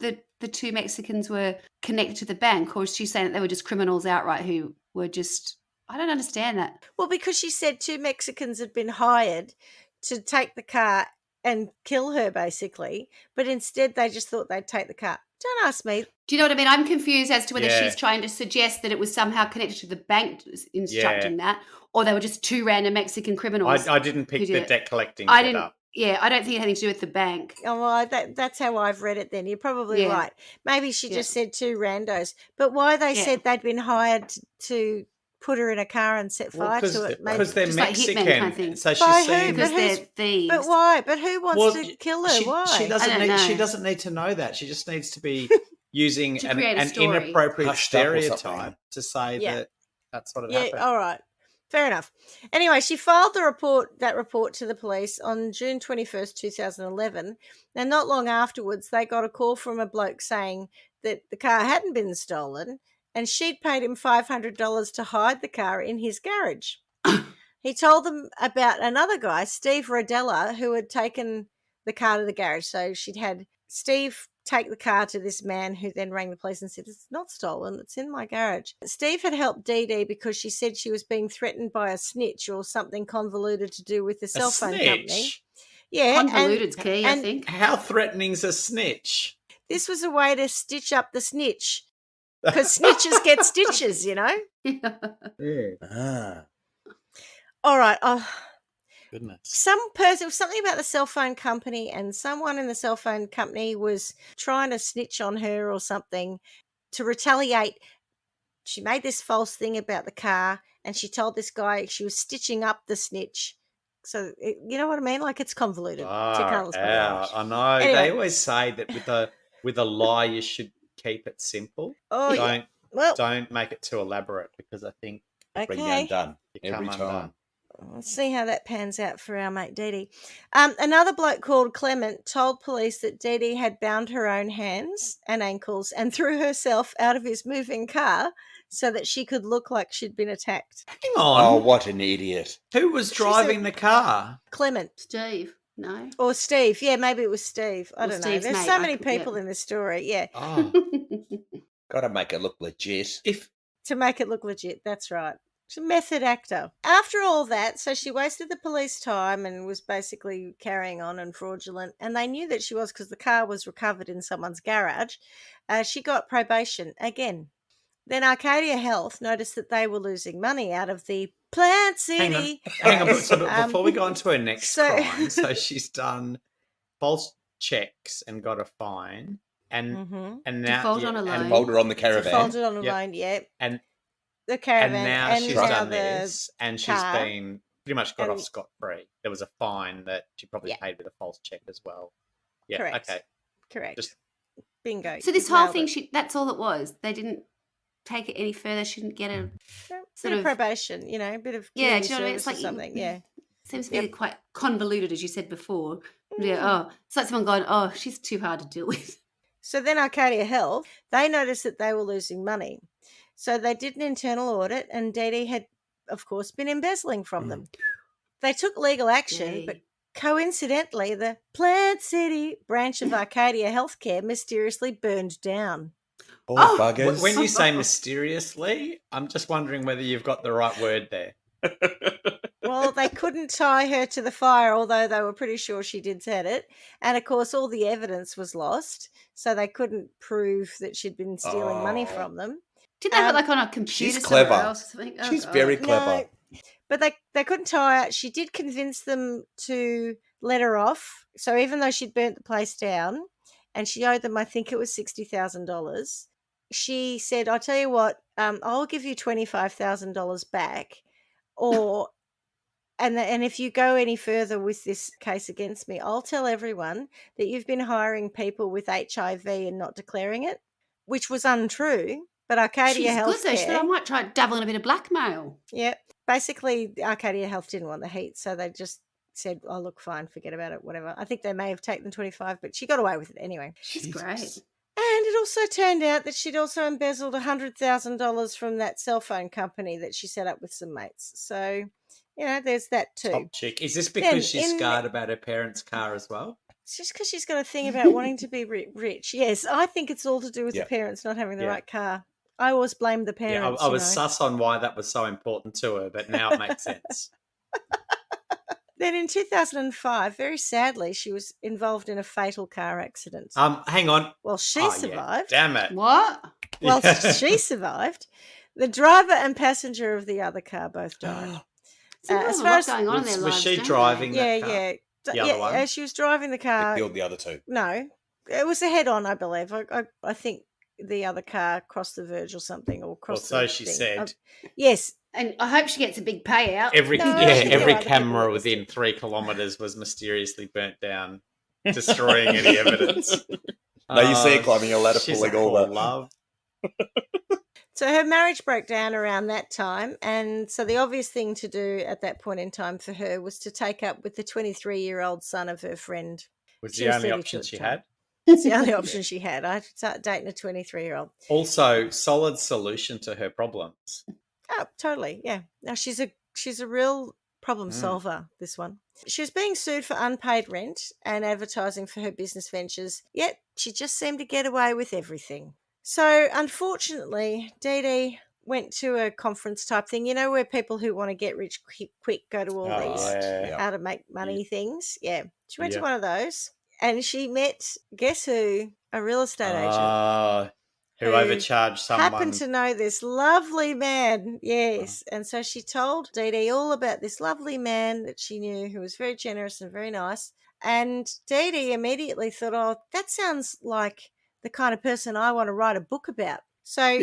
that the two Mexicans were connected to the bank, or was she saying that they were just criminals outright who were just? I don't understand that. Well, because she said two Mexicans had been hired to take the car and kill her, basically, but instead they just thought they'd take the car. Don't ask me. Do you know what I mean? I'm confused as to whether Yeah. she's trying to suggest that it was somehow connected to the bank instructing that, or they were just two random Mexican criminals. I didn't pick who the did it. debt collecting I bit didn't. up. Yeah, I don't think it had anything to do with the bank. Oh, well, that's how I've read it then. You're probably Yeah. right. Maybe she Yeah. just said two randos. But why they Yeah. said they'd been hired to put her in a car and set fire to it. Because they're Just like Mexican. hitmen kind of thing. So By she's who? saying Because But they're who's- thieves. But why? But who wants to kill her? Why? She doesn't I don't need. She know. doesn't need to know that. She just needs to be using To an create a story. inappropriate Hushed up or something. stereotype to say Yeah. that that's what had Yeah, happened. all right. Fair enough. Anyway, she filed that report to the police on June 21st, 2011. And not long afterwards, they got a call from a bloke saying that the car hadn't been stolen and she'd paid him $500 to hide the car in his garage. He told them about another guy, Steve Rodella, who had taken the car to the garage. So she'd had Steve take the car to this man who then rang the police and said, it's not stolen, it's in my garage. Steve had helped Dee Dee because she said she was being threatened by a snitch or something convoluted to do with the cell phone company. snitch? Yeah. Convoluted's key, I and- think. How threatening's a snitch? This was a way to stitch up the snitch. Because snitches get stitches, you know? Ah, All right. Goodness. Something about the cell phone company, and someone in the cell phone company was trying to snitch on her or something to retaliate. She made this false thing about the car, and she told this guy she was stitching up the snitch. So you know what I mean? Like, it's convoluted. To Carla's point. I know. Anyway. They always say that with a lie you should keep it simple. Oh, yeah. Don't make it too elaborate, because I think bring you Okay. undone you every come time. undone. Let's see how that pans out for our mate Dee Dee. Another bloke called Clement told police that Dee Dee had bound her own hands and ankles and threw herself out of his moving car so that she could look like she'd been attacked. Hang on. Oh, what an idiot! Who was driving the car? Clement. Steve, no? Or Steve. Yeah, maybe it was Steve. I Or don't know. Steve's There's mate, so many yeah. people in this story. Yeah. Oh, Got to make it look legit. if To make it look legit. That's right. She's a method actor. After all that, so she wasted the police time and was basically carrying on and fraudulent. And they knew that she was because the car was recovered in someone's garage. She got probation again. Then Arcadia Health noticed that they were losing money out of the Plant City. hang on. So before we go on to her next so- crime, so she's done false checks and got a fine, and Mhm. and now Default on a and- loan. Fold her on the caravan. Defaulted on a Yep. loan, yeah. and The caravan. and now and she's now done the this, and she's car. been pretty much got And- off scot free. There was a fine that she probably Yeah. paid with a false check as well. Yeah, Correct. okay. Correct. Just- Bingo. So this You've whole nailed thing, it. that's all it was. They didn't take it any further. She didn't get a Yeah, sort bit of of- probation, you know, a bit of Yeah, community do you know what I mean? service It's like or something. Yeah. seems to be quite convoluted, as you said before. Yeah. Mm. Oh, it's like someone going, "Oh, she's too hard to deal with." So then Arcadia Health, they noticed that they were losing money. So they did an internal audit, and Dee Dee had, of course, been embezzling from them. They took legal action, Yay. but coincidentally, the Plant City branch of Arcadia Healthcare mysteriously burned down. Oh, buggers. When you say mysteriously, I'm just wondering whether you've got the right word there. Well, they couldn't tie her to the fire, although they were pretty sure she did set it. And of course, all the evidence was lost, so they couldn't prove that she'd been stealing money Oh. from them. Did they have it like on a computer she's somewhere clever. else or something? Oh, She's God. very clever. No, but they couldn't tie her. She did convince them to let her off. So even though she'd burnt the place down, and she owed them, I think it was $60,000. She said, I'll tell you what, I'll give you $25,000 back, or and if you go any further with this case against me, I'll tell everyone that you've been hiring people with HIV and not declaring it, which was untrue. But Arcadia She's good though. She thought, I Healthcare, might try dabbling in a bit of blackmail. yeah, basically Arcadia Health didn't want the heat, so they just said, "Oh, look, fine, forget about it, whatever." I think they may have taken 25, but she got away with it anyway. She's great. And it also turned out that she'd also embezzled $100,000 from that cell phone company that she set up with some mates. So, there's that too. Top chick. Is this because she's scarred about her parents' car as well? It's just because she's got a thing about wanting to be rich. Yes, I think it's all to do with the parents not having the right car. I always blame the parents. I was sus on why that was so important to her, but now it makes sense. Then in 2005, very sadly, she was involved in a fatal car accident. Hang on. Well, she survived. Yeah. Damn it. What? Well, she survived. The driver and passenger of the other car both died. As far as going on in their lives, was she driving that car? The other one? She was driving the car. They killed the other two. No, it was a head-on, I believe. I think the other car crossed the verge or something, or crossed. Well, so she said. Yes. And I hope she gets a big payout. Every camera within 3 kilometres was mysteriously burnt down, destroying any evidence. No, you see her climbing a ladder, pulling all that. Love. So her marriage broke down around that time, and so the obvious thing to do at that point in time for her was to take up with the 23-year-old son of her friend. Was the only option she had? It's the only option she had. I had to start dating a 23-year-old. Also, solid solution to her problems. Oh, totally. Yeah. Now she's a real problem solver, this one. She was being sued for unpaid rent and advertising for her business ventures, yet she just seemed to get away with everything. So, unfortunately, Dee Dee went to a conference type thing, where people who want to get rich quick go to all these how to make money things. Yeah. She went to one of those, and she met, guess who? A real estate agent. Who overcharged someone. Happened to know this lovely man, yes. And so she told Dee Dee all about this lovely man that she knew who was very generous and very nice. And Dee Dee immediately thought, oh, that sounds like the kind of person I want to write a book about. So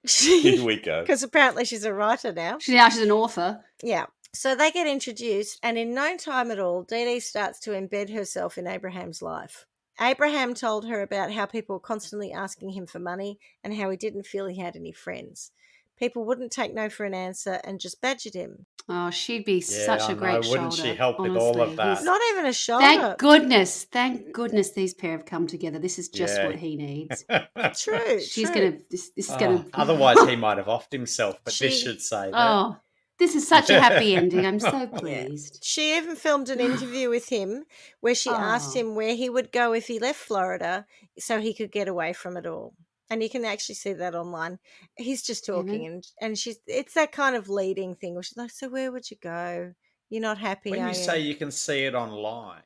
Here we go. Because apparently she's a writer now. She's an author. Yeah. So they get introduced, and in no time at all, Dee Dee starts to embed herself in Abraham's life. Abraham told her about how people were constantly asking him for money and how he didn't feel he had any friends. People wouldn't take no for an answer and just badgered him. Oh, she'd be such a great shoulder. Wouldn't she help with all of that? Not even a shoulder. Thank goodness these pair have come together. This is just what he needs. True. She's going to, this is going to. Otherwise he might have offed himself, but this should say that. Oh, this is such a happy ending. I'm so pleased. She even filmed an interview with him where she asked him where he would go if he left Florida so he could get away from it all. And you can actually see that online. He's just talking, and it's that kind of leading thing where she's like, so where would you go? You're not happy, when you say you can see it online.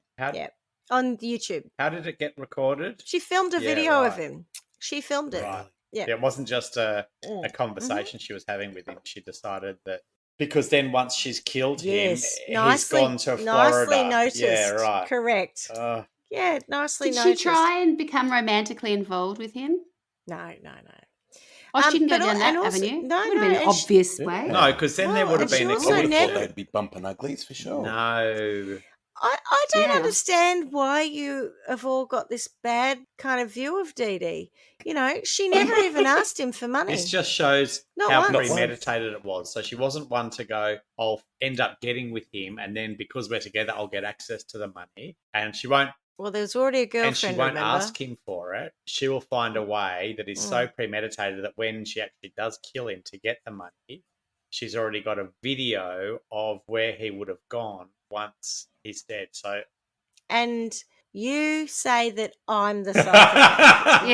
On YouTube. How did it get recorded? She filmed a video of him. She filmed it. Right. Yeah. It wasn't just a conversation she was having with him. She decided that because then once she's killed him, he's gone to Florida. Nicely noticed. Yeah, right. Correct. Nicely noticed. Did she try and become romantically involved with him? No. Oh, she didn't go down that avenue? No, would have been an obvious way. No, because then there would have been a conflict. They'd be bumping uglies for sure. No. I don't understand why you have all got this bad kind of view of Dee Dee. She never even asked him for money. This just shows how premeditated it was. So she wasn't one to go, I'll end up getting with him, and then because we're together, I'll get access to the money. And she won't. Well, there's already a girlfriend, and she won't ask him for it. She will find a way that is so premeditated that when she actually does kill him to get the money, she's already got a video of where he would have gone once he's dead. So, and you say that I'm the psychopath.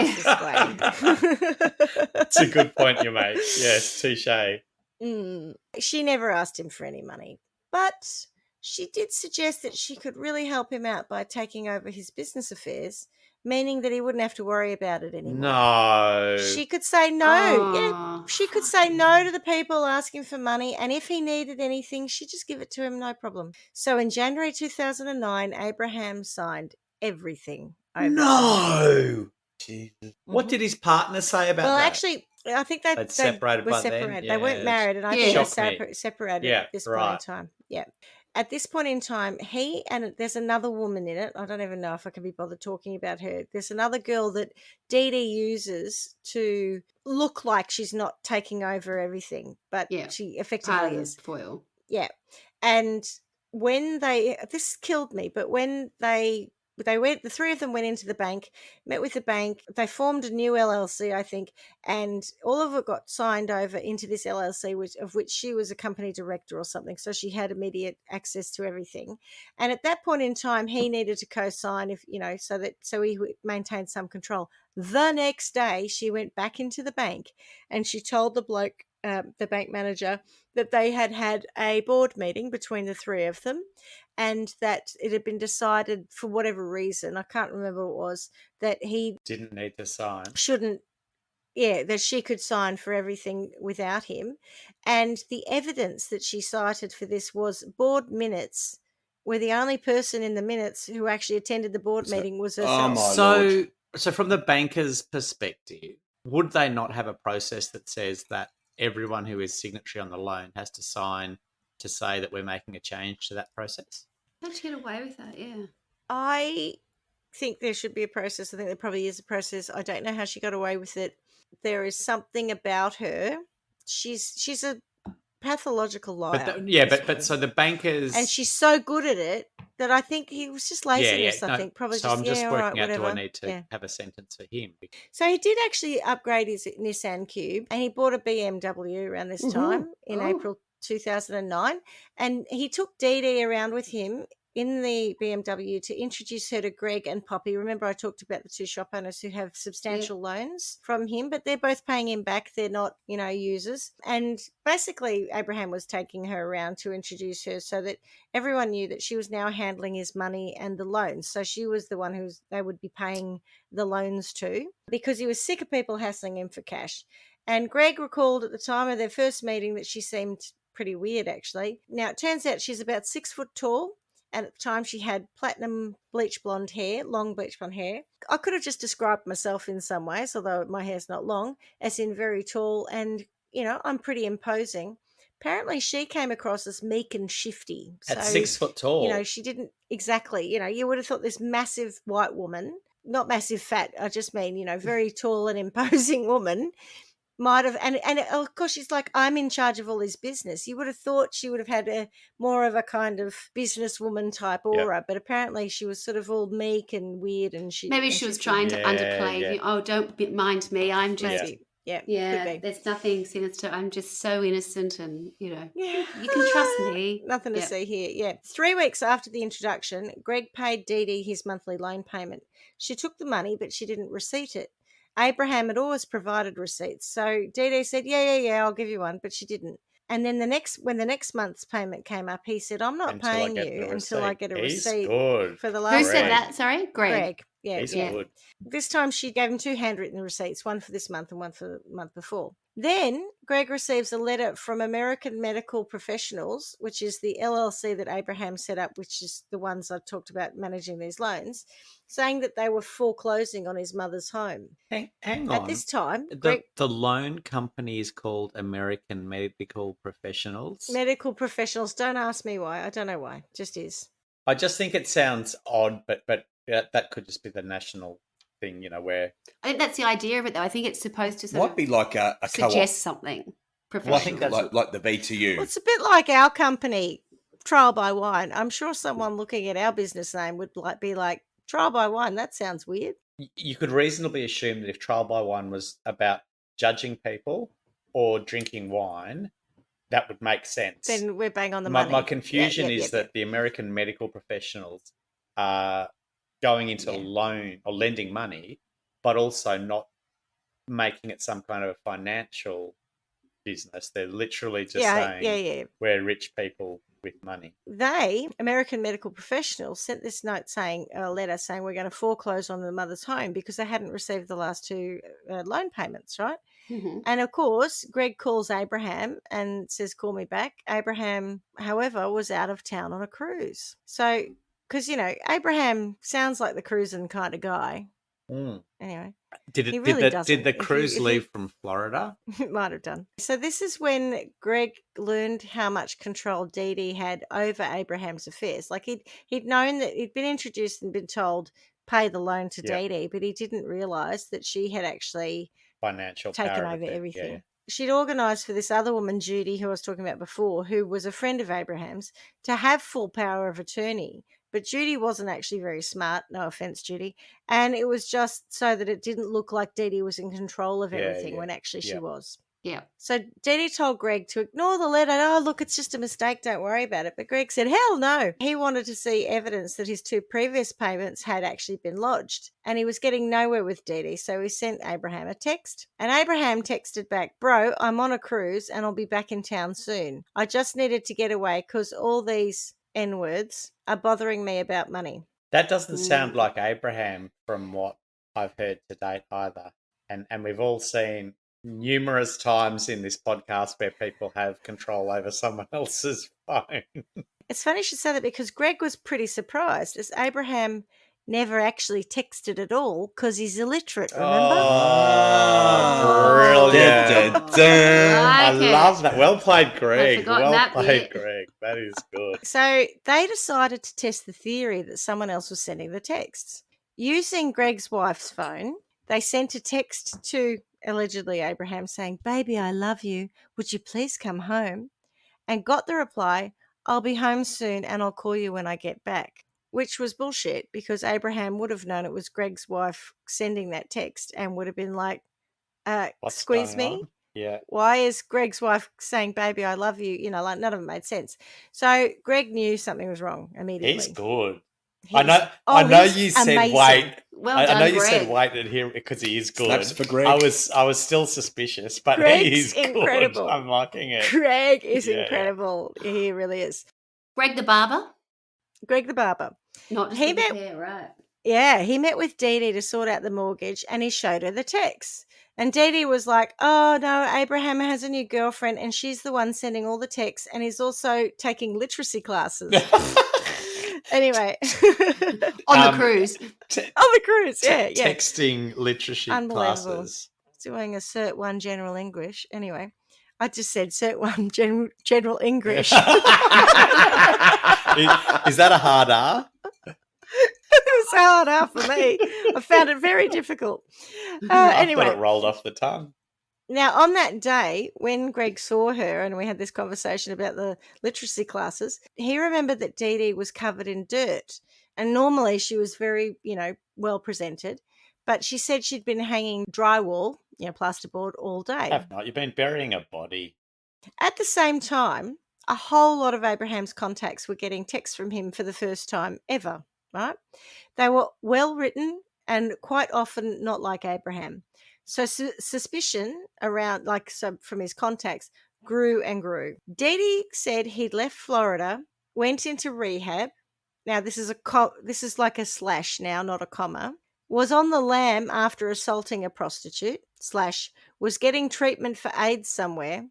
It's a good point you make. Yes, touche. She never asked him for any money, but she did suggest that she could really help him out by taking over his business affairs, meaning that he wouldn't have to worry about it anymore. No. She could say no. Yeah, she could say no to the people asking for money, and if he needed anything, she'd just give it to him, no problem. So in January 2009, Abraham signed everything over. No. Jesus. What did his partner say about Well, that? actually, I think they separated were by then? separated. They weren't Yeah, married, and I Yeah. think shocked they me. separated Yeah, at this point in right. time. Yeah. At this point in time, he and there's another woman in it. I don't even know if I can be bothered talking about her. There's another girl that Dee Dee uses to look like she's not taking over everything, but Yeah. she Part effectively of is. the foil. Yeah. And when this killed me, but when they went, the three of them went into the bank, met with the bank, they formed a new LLC, I think, and all of it got signed over into this LLC, of which she was a company director or something, so she had immediate access to everything. And at that point in time, he needed to co-sign, so he would maintain some control. The next day, she went back into the bank and she told the bloke, the bank manager, that they had a board meeting between the three of them, and that it had been decided, for whatever reason, I can't remember what it was, that he Didn't need to sign. shouldn't, that she could sign for everything without him. And the evidence that she cited for this was board minutes, where the only person in the minutes who actually attended the board meeting was herself. my Lord. So from the banker's perspective, would they not have a process that says that everyone who is signatory on the loan has to sign to say that we're making a change to that process? How'd you get away with that? Yeah. I think there should be a process. I think there probably is a process. I don't know how she got away with it. There is something about her. She's a pathological liar. But so the bankers, and she's so good at it that I think he was just laziness. I think probably. So just, I'm just all working right, out. whatever. Do I need to have a sentence for him? So he did actually upgrade his Nissan Cube, and he bought a BMW around this time in April 2009, and he took Dee Dee around with him in the BMW to introduce her to Greg and Poppy. Remember, I talked about the two shop owners who have substantial loans from him, but they're both paying him back. They're not, users. And basically, Abraham was taking her around to introduce her so that everyone knew that she was now handling his money and the loans. So she was the one they would be paying the loans to, because he was sick of people hassling him for cash. And Greg recalled at the time of their first meeting that she seemed pretty weird, actually. Now, it turns out she's about 6 foot tall. And at the time, she had platinum bleach blonde hair, long bleach blonde hair. I could have just described myself in some ways, although my hair's not long, as in very tall, and, I'm pretty imposing. Apparently, she came across as meek and shifty. At 6 foot tall. She didn't exactly, you would have thought this massive white woman, not massive fat, I just mean, very tall and imposing woman, might have, and of course she's like, I'm in charge of all his business. You would have thought she would have had more of a kind of businesswoman type aura, but apparently she was sort of all meek and weird, and maybe she was trying to underplay. Yeah. Oh, don't mind me. I'm just maybe. Yeah, could be. There's nothing sinister. I'm just so innocent, and you can Ah, trust me. Nothing to see here. Yeah. 3 weeks after the introduction, Greg paid Dee Dee his monthly loan payment. She took the money, but she didn't receipt it. Abraham had always provided receipts, so Dee Dee said, yeah, I'll give you one, but she didn't. And then when the next month's payment came up, he said, I'm not paying you until I get a receipt for the last. Who said that? Sorry, Greg. Yeah, He's good. This time she gave him 2 handwritten receipts, one for this month and one for the month before. Then Greg receives a letter from American Medical Professionals, which is the LLC that Abraham set up, which is the ones I talked about managing these loans, saying that they were foreclosing on his mother's home. Hang on. At this time, the loan company is called American Medical Professionals. Medical Professionals. Don't ask me why. I don't know why. Just is. I just think it sounds odd, but that could just be the national thing, where I think that's the idea of it, though. I think it's supposed to Might be like a suggest co-op. something Well, I think professional. that's like the B2U. Well, it's a bit like our company, Trial by Wine. I'm sure someone looking at our business name would be like, Trial by Wine, that sounds weird. you could reasonably assume that if Trial by Wine was about judging people or drinking wine, that would make sense. Then we're bang on the money. My confusion is that the American Medical Professionals are going into loan or lending money, but also not making it some kind of a financial business. They're literally just saying we're rich people with money. They, American Medical Professionals, sent this note a letter saying we're going to foreclose on the mother's home because they hadn't received the last 2 loan payments, right? Mm-hmm. And of course, Greg calls Abraham and says, call me back. Abraham, however, was out of town on a cruise. So because, Abraham sounds like the cruising kind of guy. Mm. Anyway. Did He really doesn't. the cruise leave from Florida? It might have done. So this is when Greg learned how much control Dee Dee had over Abraham's affairs. Like he'd known that he'd been introduced and been told pay the loan to Dee Dee, but he didn't realise that she had actually financial taken power over everything. Yeah. She'd organised for this other woman, Judy, who I was talking about before, who was a friend of Abraham's, to have full power of attorney. But Judy wasn't actually very smart. No offense, Judy. And it was just so that it didn't look like Dee Dee was in control of everything when actually she was. Yeah. So Dee Dee told Greg to ignore the letter. Oh, look, it's just a mistake. Don't worry about it. But Greg said, hell no. He wanted to see evidence that his 2 previous payments had actually been lodged. And he was getting nowhere with Dee Dee. So he sent Abraham a text. And Abraham texted back, bro, I'm on a cruise and I'll be back in town soon. I just needed to get away because all these N-words are bothering me about money. That doesn't sound like Abraham from what I've heard to date either. And we've all seen numerous times in this podcast where people have control over someone else's phone. It's funny you should say that because Greg was pretty surprised as Abraham never actually texted at all because he's illiterate, remember? Oh, brilliant. I love that. Well played, Greg. Well played, Greg. That is good. So they decided to test the theory that someone else was sending the texts. Using Greg's wife's phone, they sent a text to allegedly Abraham saying, baby, I love you. Would you please come home? And got the reply, I'll be home soon and I'll call you when I get back, which was bullshit because Abraham would have known it was Greg's wife sending that text and would have been like, squeeze me? On? Yeah. Why is Greg's wife saying, baby, I love you? Like none of it made sense. So Greg knew something was wrong immediately. He's good. I know you said amazing. Wait. Well I done, know you Greg. said wait and here because he is good. Snaps for Greg. I was still suspicious, but Greg's he is incredible. good. I'm liking it. Greg is incredible. He really is. Greg the barber? Greg the barber. Not just the hair, right. Yeah, he met with Dee Dee to sort out the mortgage and he showed her the text. And Dee Dee was like, oh, no, Abraham has a new girlfriend and she's the one sending all the texts and he's also taking literacy classes. Anyway. On the cruise. On the cruise, yeah. Texting literacy classes. Doing a Cert 1 General English. Anyway, I just said Cert 1 General English. Is that a hard R? It was a hard R for me. I found it very difficult. Anyway. I thought it rolled off the tongue. Now, on that day, when Greg saw her and we had this conversation about the literacy classes, he remembered that Dee Dee was covered in dirt. And normally she was very, well presented. But she said she'd been hanging drywall, plasterboard, all day. Have not. You've been burying a body. At the same time, a whole lot of Abraham's contacts were getting texts from him for the first time ever, right? They were well written and quite often not like Abraham. So suspicion around, from his contacts, grew and grew. Dee Dee said he'd left Florida, went into rehab. Now this is like a slash now, not a comma. Was on the lam after assaulting a prostitute. / was getting treatment for AIDS somewhere.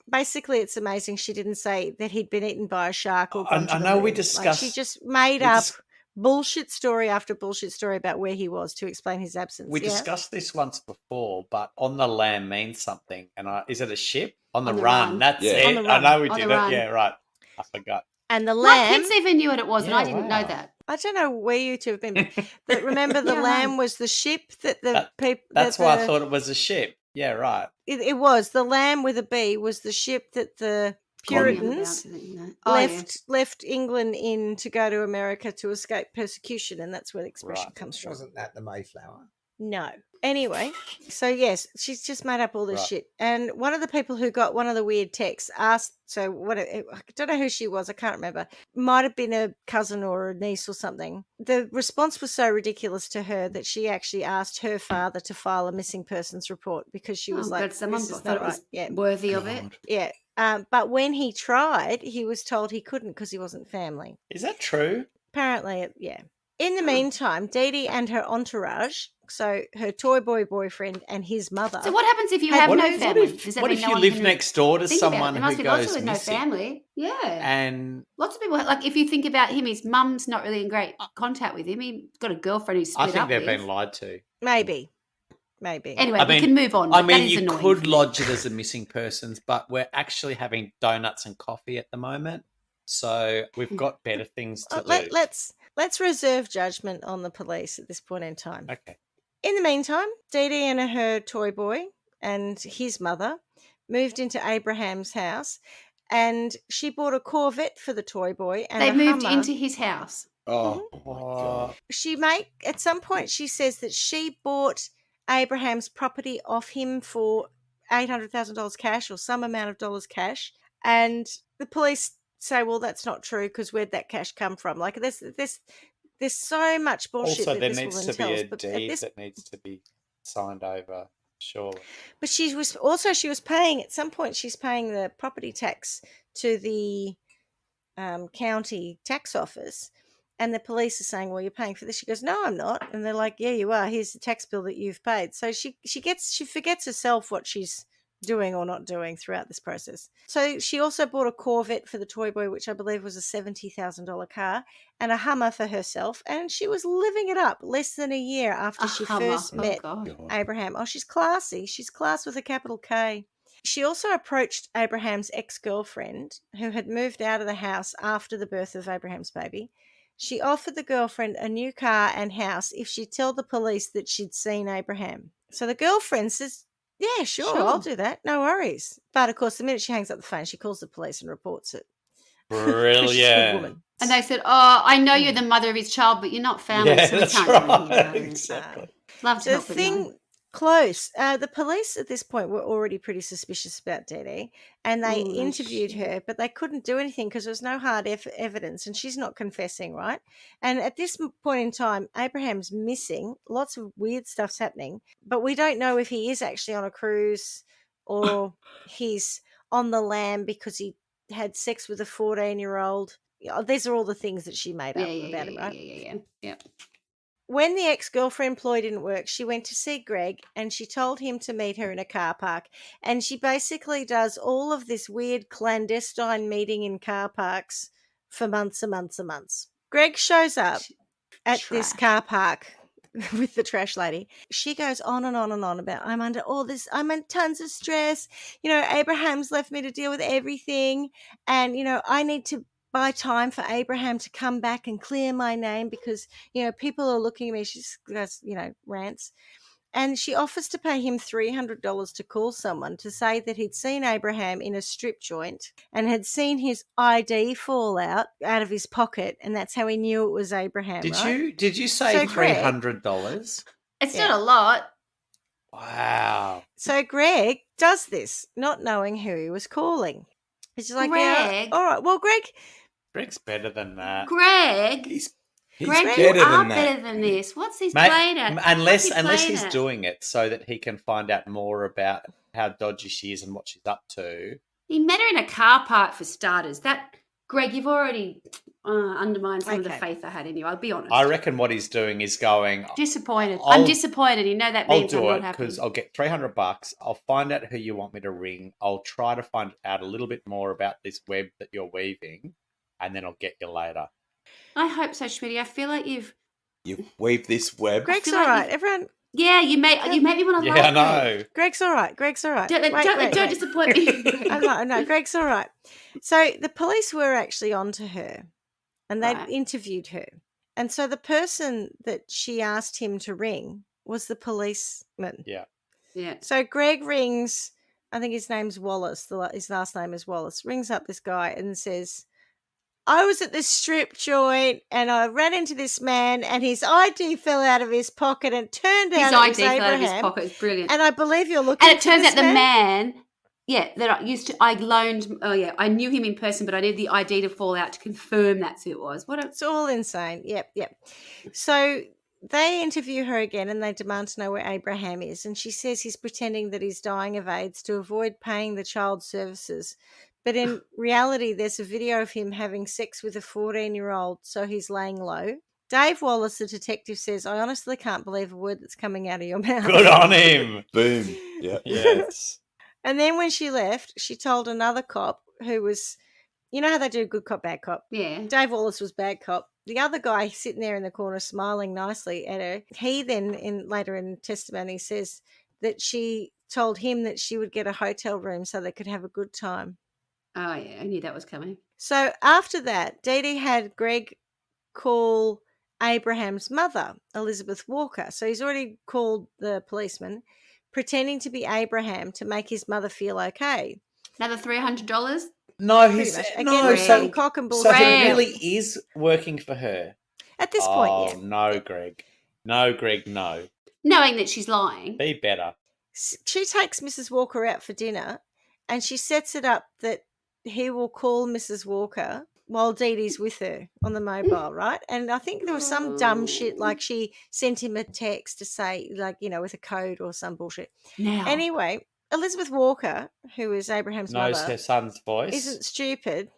Basically, it's amazing she didn't say that he'd been eaten by a shark or gone to the moon. We discussed. She just made up bullshit story after bullshit story about where he was to explain his absence. We discussed this once before, but on the lam means something. And is it a ship? On the run. That's it. I know we did it. Run. Yeah, right. I forgot. And the My lamb. kids even knew what it was, and I didn't know that. I don't know where you two have been. But remember, the lamb was the ship that the people. That's why I thought it was a ship. Yeah, right. It was. The lamb with a B was the ship that the Puritans left England in to go to America to escape persecution, and that's where the expression comes from. Wasn't that the Mayflower? No. Anyway, so yes, she's just made up all this shit. And one of the people who got one of the weird texts asked, I don't know who she was, I can't remember. Might have been a cousin or a niece or something. The response was so ridiculous to her that she actually asked her father to file a missing persons report because she was like, someone this is thought not it was worthy of it. Yeah. But when he tried, he was told he couldn't because he wasn't family. Is that true? Apparently, yeah. In the meantime, Dee Dee and her entourage, so her toy boy boyfriend and his mother. So what happens if you have What no if- family? What Does that if mean no you one live can next door to think about it? someone There who must be lots of goes with no missing? family. Yeah. And Lots of people, like if you think about him, his mum's not really in great contact with him. He's got a girlfriend who's I split think up they've with. been lied to. Maybe. Anyway, I we mean- can move on. I but that mean, is you annoying could for me. lodge it as a missing persons, but we're actually having donuts and coffee at the moment, so we've got better things to do. Let's reserve judgment on the police at this point in time. Okay. In the meantime, Dee Dee and her toy boy and his mother moved into Abraham's house, and she bought a Corvette for the toy boy and They a moved Hummer. into his house. Oh my God. At some point she says that she bought Abraham's property off him for $800,000 cash or some amount of dollars cash, and the police say, well, that's not true because where'd that cash come from? Like there's so much bullshit Also, that there this needs woman to be tells, a but at deed this that needs to be signed over, surely. But she was paying, at some point, she's paying the property tax to the county tax office. And the police are saying, well, you're paying for this. She goes, no, I'm not. And they're like, yeah, you are. Here's the tax bill that you've paid. So she forgets herself what she's doing or not doing throughout this process. So she also bought a Corvette for the toy boy, which I believe was a $70,000 car, and a Hummer for herself. And she was living it up less than a year after she first met Abraham. Oh, she's classy. She's class with a capital K. She also approached Abraham's ex-girlfriend, who had moved out of the house after the birth of Abraham's baby. She offered the girlfriend a new car and house if she'd tell the police that she'd seen Abraham. So the girlfriend says, yeah, sure, I'll do that. No worries. But, of course, the minute she hangs up the phone, she calls the police and reports it. Brilliant. And they said, oh, I know you're the mother of his child, but you're not family, Yeah, so we that's can't do anything right. about it. Exactly. Love to So help the them, though. thing close. The police at this point were already pretty suspicious about Dee Dee, and they interviewed her, but they couldn't do anything because there was no hard evidence, and she's not confessing, right? And at this point in time, Abraham's missing. Lots of weird stuff's happening, but we don't know if he is actually on a cruise or he's on the lam because he had sex with a 14-year-old. These are all the things that she made up about him, right? Yeah. When the ex-girlfriend ploy didn't work, she went to see Greg and she told him to meet her in a car park. And she basically does all of this weird clandestine meeting in car parks for months and months and months. Greg shows up at this car park with the trash lady. She goes on and on and on about, I'm under all this, I'm in tons of stress. You know, Abraham's left me to deal with everything. And, you know, I need to buy time for Abraham to come back and clear my name because, you know, people are looking at me. She goes, you know, rants. And she offers to pay him $300 to call someone to say that he'd seen Abraham in a strip joint and had seen his ID fall out of his pocket, and that's how he knew it was Abraham. Did you say $300? It's not a lot. Wow. So Greg does this, not knowing who he was calling. He's just like, Greg. yeah, all right. Well, Greg's better than that. Greg, He's Greg, better you than are that. better than this. What's he Mate, playing at? unless he's doing it so that he can find out more about how dodgy she is and what she's up to. He met her in a car park for starters. Greg, you've already undermined some of the faith I had in you. I'll be honest. I reckon what he's doing is going disappointed. I'm disappointed. You know that means I'm not happy. I'll do it because I'll get $300. I'll find out who you want me to ring. I'll try to find out a little bit more about this web that you're weaving, and then I'll get you later. I hope so, Schmidty. I feel like you've weaved this web. Greg's all right. Everyone. Yeah, you make me want to laugh. Yeah, I know. Greg's all right. Don't disappoint me. No, Greg's all right. So the police were actually onto her, and they'd interviewed her. And so the person that she asked him to ring was the policeman. Yeah. So Greg rings, I think his name's Wallace, his last name is Wallace, rings up this guy and says, I was at this strip joint and I ran into this man and his ID fell out of his pocket and turned out it was Abraham. His ID fell out of his pocket. It's brilliant. And I believe you're looking And it turns out the man, I knew him in person, but I needed the ID to fall out to confirm that's who it was. It's all insane. Yep. So they interview her again and they demand to know where Abraham is. And she says he's pretending that he's dying of AIDS to avoid paying the child services. But in reality, there's a video of him having sex with a 14-year-old, so he's laying low. Dave Wallace, the detective, says, I honestly can't believe a word that's coming out of your mouth. Good on him. Boom. Yeah. Yes. And then when she left, she told another cop who was, you know how they do good cop, bad cop? Yeah. Dave Wallace was bad cop. The other guy sitting there in the corner smiling nicely at her, he then later in testimony says that she told him that she would get a hotel room so they could have a good time. Oh, yeah, I knew that was coming. So after that, Dee Dee had Greg call Abraham's mother, Elizabeth Walker. So he's already called the policeman, pretending to be Abraham to make his mother feel okay. Another $300? No, Pretty he's much. no. Again, So, cock and bull. so he Greg. really is working for her. At this point, Oh, yeah. no, Greg. No, Greg, no. Knowing that she's lying. Be better. She takes Mrs. Walker out for dinner and she sets it up that he will call Mrs. Walker while Dee Dee's with her on the mobile, right? And I think there was some dumb shit, like she sent him a text to say, like, you know, with a code or some bullshit. Now. Anyway, Elizabeth Walker, who is Abraham's Knows mother, her son's voice. isn't stupid,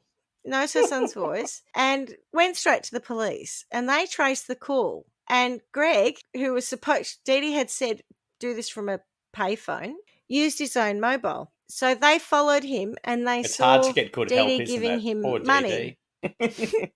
knows her son's voice, and went straight to the police. And they traced the call. And Greg, who was supposed, Dee Dee had said, do this from a payphone, used his own mobile. So they followed him and they It's saw hard to get good Dee help, Dee isn't giving it? him Poor money. DD.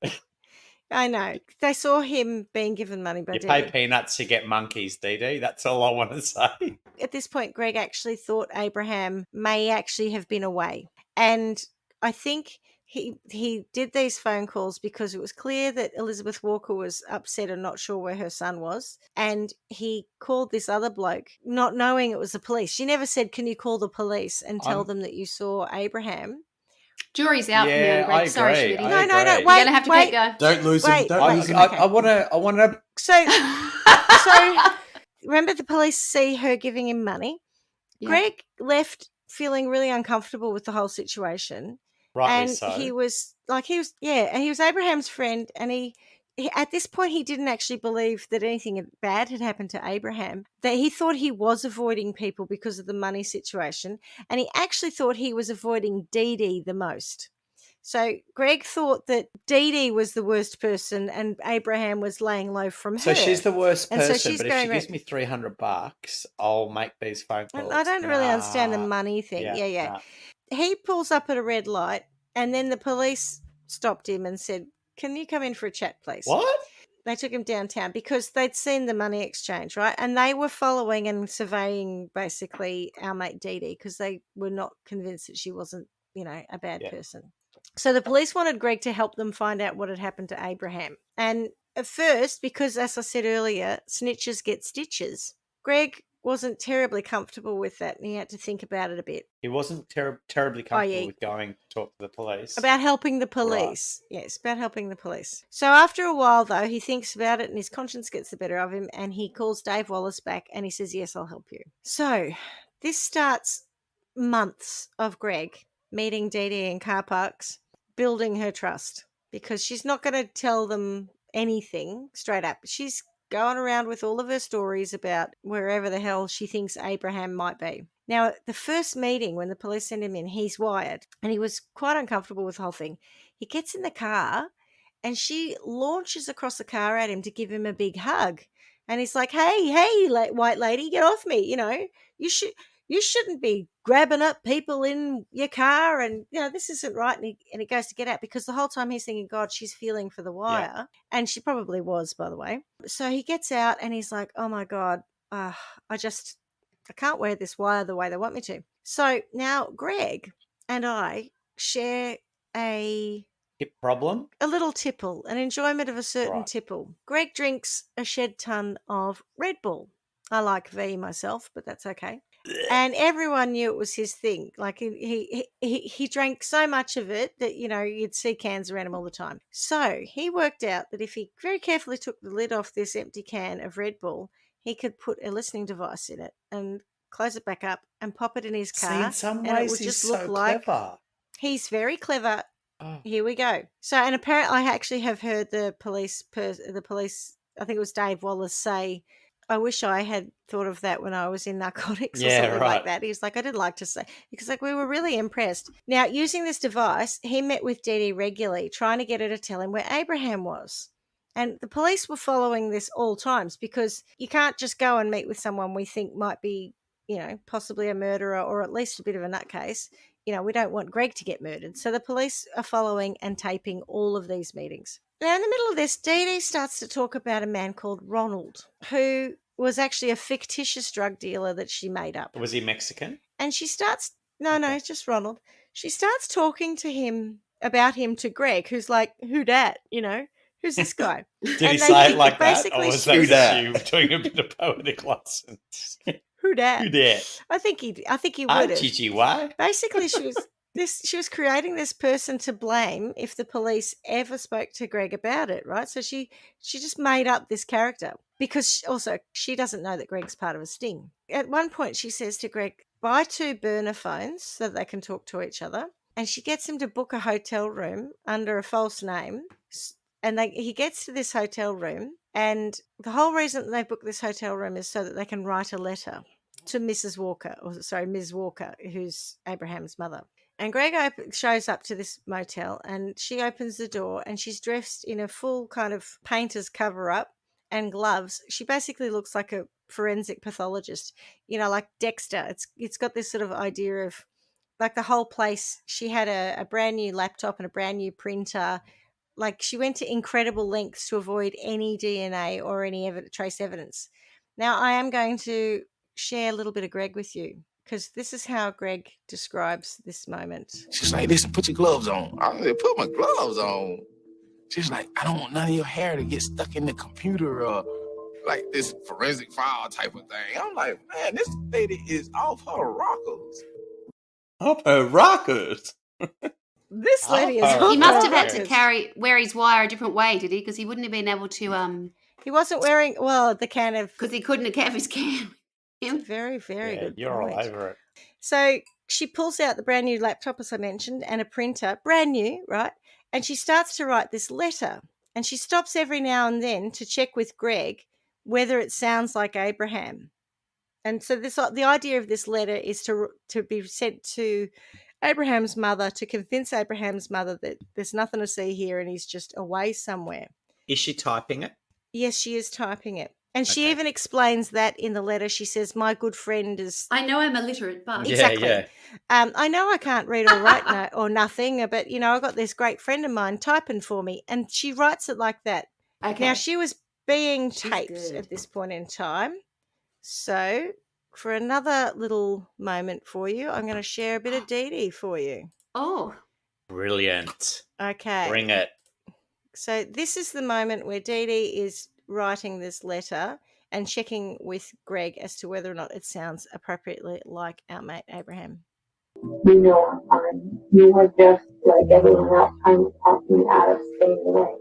I know. They saw him being given money by You Dee pay Dee. peanuts, you get monkeys, DD. That's all I want to say. At this point, Greg actually thought Abraham may actually have been away. And I think he did these phone calls because it was clear that Elizabeth Walker was upset and not sure where her son was. And he called this other bloke, not knowing it was the police. She never said, can you call the police and tell them that you saw Abraham? Jury's out for me on Greg. I Sorry, agree. Schmidty. No, I no, agree. You're wait, going to have to wait. keep going. Don't lose him. Wait, Don't wait. lose him. I want to. So remember the police see her giving him money? Yeah. Greg left feeling really uncomfortable with the whole situation. Rightly And so. he was Abraham's friend, and he at this point he didn't actually believe that anything bad had happened to Abraham, that he thought he was avoiding people because of the money situation, and he actually thought he was avoiding Dee Dee the most. So Greg thought that Dee Dee was the worst person and Abraham was laying low from her. So she's the worst And so person, she's but if she going gives me $300, I'll make these phone calls. I don't really understand the money thing. Yeah. nah. He pulls up at a red light, and then the police stopped him and said, can you come in for a chat, please? What? They took him downtown because they'd seen the money exchange, right? And they were following and surveying basically our mate Dee Dee because they were not convinced that she wasn't, a bad person. So the police wanted Greg to help them find out what had happened to Abraham. And at first, because as I said earlier, snitches get stitches, Greg wasn't terribly comfortable with that, and he had to think about it a bit. He wasn't terribly comfortable with going to talk to the police. About helping the police. Right. Yes, about helping the police. So after a while, though, he thinks about it and his conscience gets the better of him, and he calls Dave Wallace back and he says, yes, I'll help you. So this starts months of Greg meeting Dee Dee in car parks, building her trust, because she's not going to tell them anything straight up. She's going around with all of her stories about wherever the hell she thinks Abraham might be. Now, at the first meeting, when the police sent him in, he's wired, and he was quite uncomfortable with the whole thing. He gets in the car, and she launches across the car at him to give him a big hug. And he's like, hey, white lady, get off me. You shouldn't be grabbing up people in your car, and this isn't right. And he goes to get out, because the whole time he's thinking, God, she's feeling for the wire, and she probably was, by the way. So he gets out and he's like, oh my God, I can't wear this wire the way they want me to. So now Greg and I share a hip problem, a little tipple, an enjoyment of a certain tipple. Greg drinks a shed ton of Red Bull. I like V myself, but that's okay. And everyone knew it was his thing. Like he drank so much of it that, you'd see cans around him all the time. So he worked out that if he very carefully took the lid off this empty can of Red Bull, he could put a listening device in it and close it back up and pop it in his car. See, in some ways he's so clever. He's very clever. Oh. Here we go. So, and apparently I actually have heard the police, I think it was Dave Wallace, say, I wish I had thought of that when I was in narcotics or something like that. He's like, I did like to say, because we were really impressed. Now, using this device, he met with Dee Dee regularly, trying to get her to tell him where Abraham was. And the police were following this all times because you can't just go and meet with someone we think might be, possibly a murderer or at least a bit of a nutcase. We don't want Greg to get murdered. So the police are following and taping all of these meetings. Now, in the middle of this, Dee Dee starts to talk about a man called Ronald, who was actually a fictitious drug dealer that she made up. Was he Mexican? And she starts, no, it's just Ronald. She starts talking to him about him to Greg, who's like, who dat? Who's this guy? Did he say it like that? Or was that Who dat? you doing a bit of poetic license? Who dat? Who dat? I think he would have. Gigi, why? Basically, she was creating this person to blame if the police ever spoke to Greg about it, right? So she just made up this character because she doesn't know that Greg's part of a sting. At one point, she says to Greg, buy 2 burner phones so that they can talk to each other. And she gets him to book a hotel room under a false name. And he gets to this hotel room. And the whole reason that they book this hotel room is so that they can write a letter to Ms. Walker, who's Abraham's mother. And Greg shows up to this motel and she opens the door and she's dressed in a full kind of painter's cover-up and gloves. She basically looks like a forensic pathologist, like Dexter. It's got this sort of idea of like the whole place. She had a brand new laptop and a brand new printer. Like she went to incredible lengths to avoid any DNA or any trace evidence. Now I am going to share a little bit of Greg with you because this is how Greg describes this moment. She's like, listen, put your gloves on. I said, put my gloves on. She's like, I don't want none of your hair to get stuck in the computer or like this forensic file type of thing. I'm like, man, this lady is off her rockers. Off her rockers? This lady is. He must have had to wear his wire a different way, did he? Because he wouldn't have been able to. He wasn't wearing the can of. Because he couldn't have his can. Very, very good. You're point. all over it. So she pulls out the brand new laptop, as I mentioned, and a printer, brand new, right? And she starts to write this letter. And she stops every now and then to check with Greg whether it sounds like Abraham. And so the idea of this letter is to be sent to Abraham's mother to convince Abraham's mother that there's nothing to see here and he's just away somewhere. Is she typing it? Yes, she is typing it. And she even explains that in the letter. She says, my good friend is... I know I'm illiterate, but... Exactly. Yeah. I know I can't read or write or nothing, but, I've got this great friend of mine typing for me. And she writes it like that. Okay. Now, she was being taped at this point in time. So, for another little moment for you, I'm going to share a bit of Dee Dee for you. Oh. Brilliant. Okay. Bring it. So, this is the moment where Dee Dee is writing this letter and checking with Greg as to whether or not it sounds appropriately like our mate Abraham. You know I'm fine. You are just like everyone else trying to talk me out of staying away.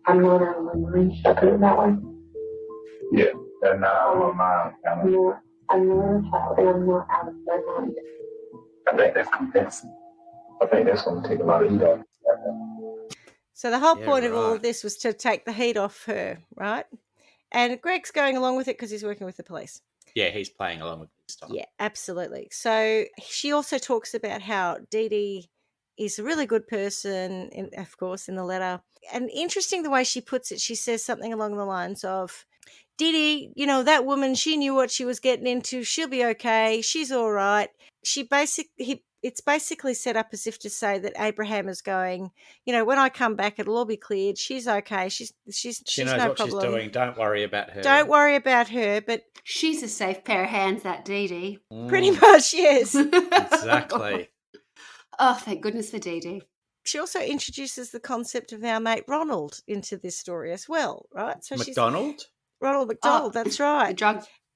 I'm not out of my mind. Should I put it that way? Yeah, they're not out of my mind. I'm not a child and I'm not out of my mind. I think that's convincing. I think that's going to take a lot of heat off. So the whole point of all of this was to take the heat off her, right? And Greg's going along with it because he's working with the police. Yeah, he's playing along with this time. Yeah, absolutely. So she also talks about how Dee Dee is a really good person, of course, in the letter. And interesting the way she puts it, she says something along the lines of, Dee Dee, that woman, she knew what she was getting into. She'll be okay. She's all right. It's basically set up as if to say that Abraham is going, when I come back, it'll all be cleared. She's okay. She's she knows no what problem. She's doing. Don't worry about her. Don't worry about her. But she's a safe pair of hands, that Dee Dee. Pretty much, yes. Exactly. Oh, thank goodness for Dee Dee. She also introduces the concept of our mate Ronald into this story as well, right? So Ronald McDonald, that's right.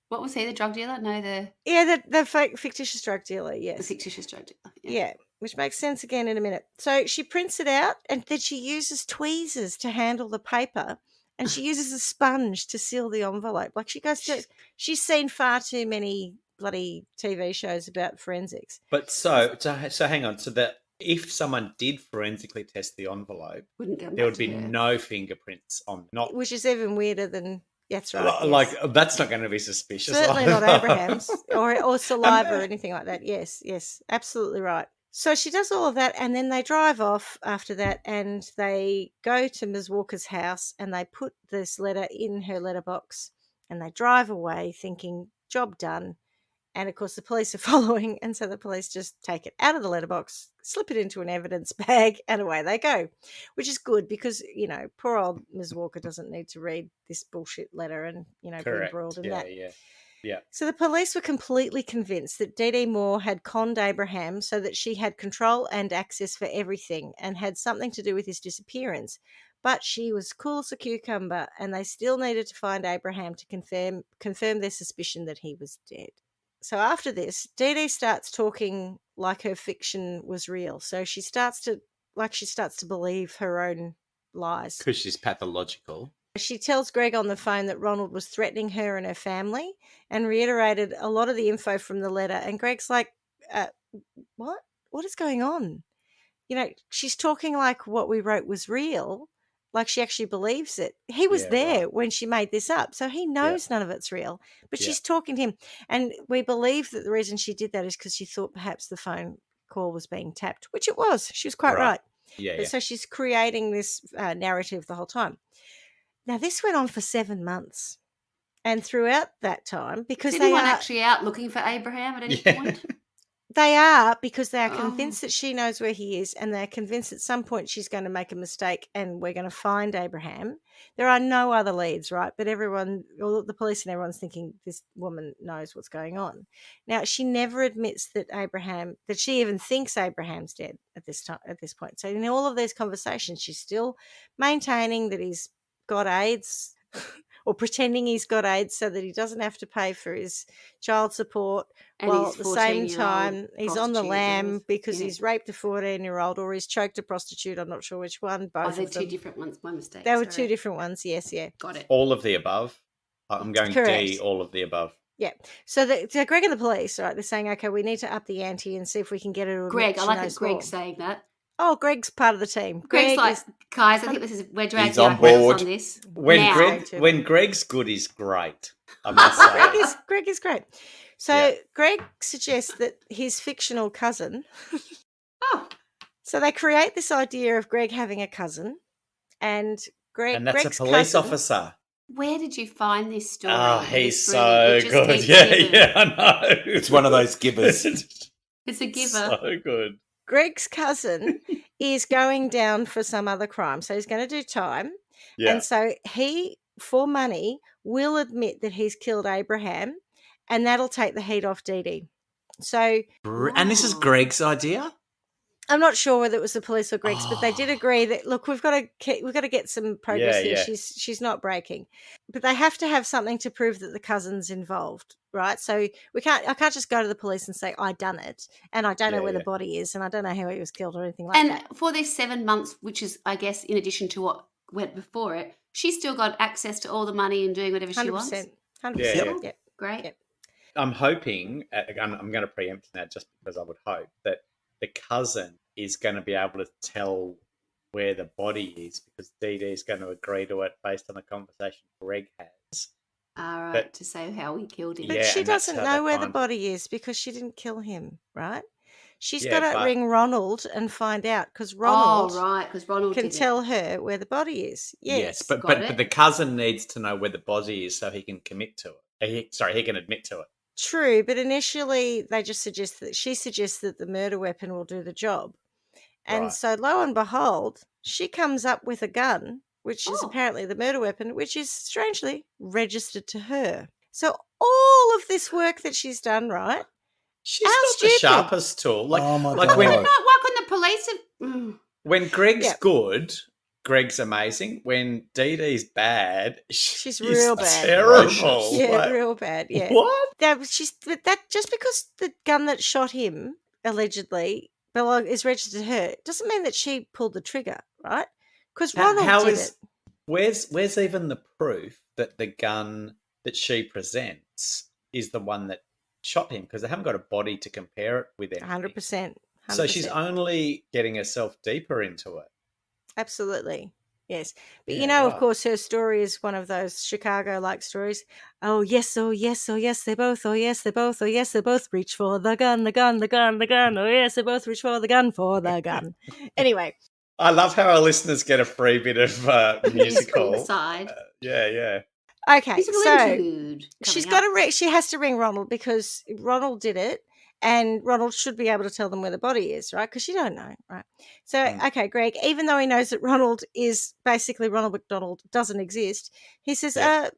What was he, the drug dealer? No, the fictitious drug dealer, yes. The fictitious drug dealer. Yeah, which makes sense again in a minute. So she prints it out and then she uses tweezers to handle the paper and she uses a sponge to seal the envelope. Like she's seen far too many bloody TV shows about forensics. But so hang on. So that if someone did forensically test the envelope, there would be no fingerprints on it. Which is even weirder than... That's right. Like, that's not going to be suspicious. Certainly not Abraham's or saliva or anything like that. Yes, absolutely right. So she does all of that, and then they drive off after that, and they go to Ms. Walker's house, and they put this letter in her letterbox, and they drive away thinking, job done. And, of course, the police are following, and so the police just take it out of the letterbox, slip it into an evidence bag, and away they go, which is good because, poor old Ms. Walker doesn't need to read this bullshit letter and, be embroiled in that. Yeah. So the police were completely convinced that Dee Dee Moore had conned Abraham so that she had control and access for everything and had something to do with his disappearance. But she was cool as a cucumber, and they still needed to find Abraham to confirm their suspicion that he was dead. So after this, Dee Dee starts talking like her fiction was real. So she starts to believe her own lies. Because she's pathological. She tells Greg on the phone that Ronald was threatening her and her family and reiterated a lot of the info from the letter. And Greg's like, what? What is going on? She's talking like what we wrote was real, like she actually believes it. He was there when she made this up, so he knows none of it's real. But she's talking to him, and we believe that the reason she did that is because she thought perhaps the phone call was being tapped, which it was. She was quite right. So she's creating this narrative the whole time. Now, this went on for 7 months. And throughout that time, because is anyone actually out looking for Abraham at any point? They are, because they are convinced that she knows where he is, and they're convinced at some point she's going to make a mistake and we're going to find Abraham. There are no other leads, right? But all the police and everyone's thinking this woman knows what's going on. Now, she never admits that she even thinks Abraham's dead at this point. So in all of these conversations, she's still maintaining that he's got AIDS or pretending he's got AIDS so that he doesn't have to pay for his child support, and while at the same time he's on the lam because he's raped a 14-year-old or he's choked a prostitute. I'm not sure which one. Both they're two different ones. My mistake. They were two different ones. Yes, got it. All of the above. I'm going D, all of the above. Yeah. So Greg and the police, right, they're saying, okay, we need to up the ante and see if we can get her to Greg. I like that Greg's saying that. Oh, Greg's part of the team. Greg's like, guys, I think we're dragging on board on this. When Greg's good, he's great. I must say. Greg is great. So Greg suggests that his fictional cousin. So they create this idea of Greg having a cousin, and and that's Greg's a police cousin, officer. Where did you find this story? Oh, he's so good. Yeah, I know. It's one of those givers. It's a giver. So good. Greg's cousin is going down for some other crime, so he's going to do time. Yeah. And so he, for money, will admit that he's killed Abraham, and that'll take the heat off Dee Dee. So, and this is Greg's idea? I'm not sure whether it was the police or Greg's, but they did agree that, look, we've got to get some progress here. She's not breaking, but they have to have something to prove that the cousin's involved, right? So I can't just go to the police and say I done it, and I don't know where the body is, and I don't know how he was killed or anything like that. And for these 7 months, which is, I guess, in addition to what went before it, she's still got access to all the money and doing whatever she wants. 100%. Yeah. Great. Yep. I'm hoping, I'm going to preempt that just because I would hope that the cousin is going to be able to tell where the body is, because Dee Dee is going to agree to it based on the conversation Greg has. All right, to say how he killed him. But she doesn't know where the body is because she didn't kill him, right? She's got to ring Ronald and find out, because Ronald, can tell her where the body is. Yes, but the cousin needs to know where the body is so he can commit to it. He can admit to it. True, but initially she suggests that the murder weapon will do the job. And so lo and behold, she comes up with a gun, which is apparently the murder weapon, which is strangely registered to her. So all of this work that she's done, right? She's not the sharpest tool. Oh my Why God. couldn't the police have... When Greg's good, Greg's amazing. When Dee Dee's bad, she's real bad. Terrible. Yeah, real bad. Yeah. What? That just because the gun that shot him allegedly is registered to her doesn't mean that she pulled the trigger, right? Because Ronald did it. Where's even the proof that the gun that she presents is the one that shot him? Because they haven't got a body to compare it with. 100%. So she's only getting herself deeper into it. Absolutely. Yes. But, Yeah, of right. course, her story is one of those Chicago-like stories. Oh, yes, oh, yes, oh, yes, they both, oh, yes, they both, oh, yes, they both reach for the gun, the gun, the gun, the gun. Oh, yes, they both reach for the gun. Anyway. I love how our listeners get a free bit of musical. side. Yeah. Okay, Musical so interlude she's coming got up. she has to ring Ronald because Ronald did it, and Ronald should be able to tell them where the body is, right? Because you don't know, right? So, okay, Greg, even though he knows that Ronald is basically Ronald McDonald doesn't exist, he says,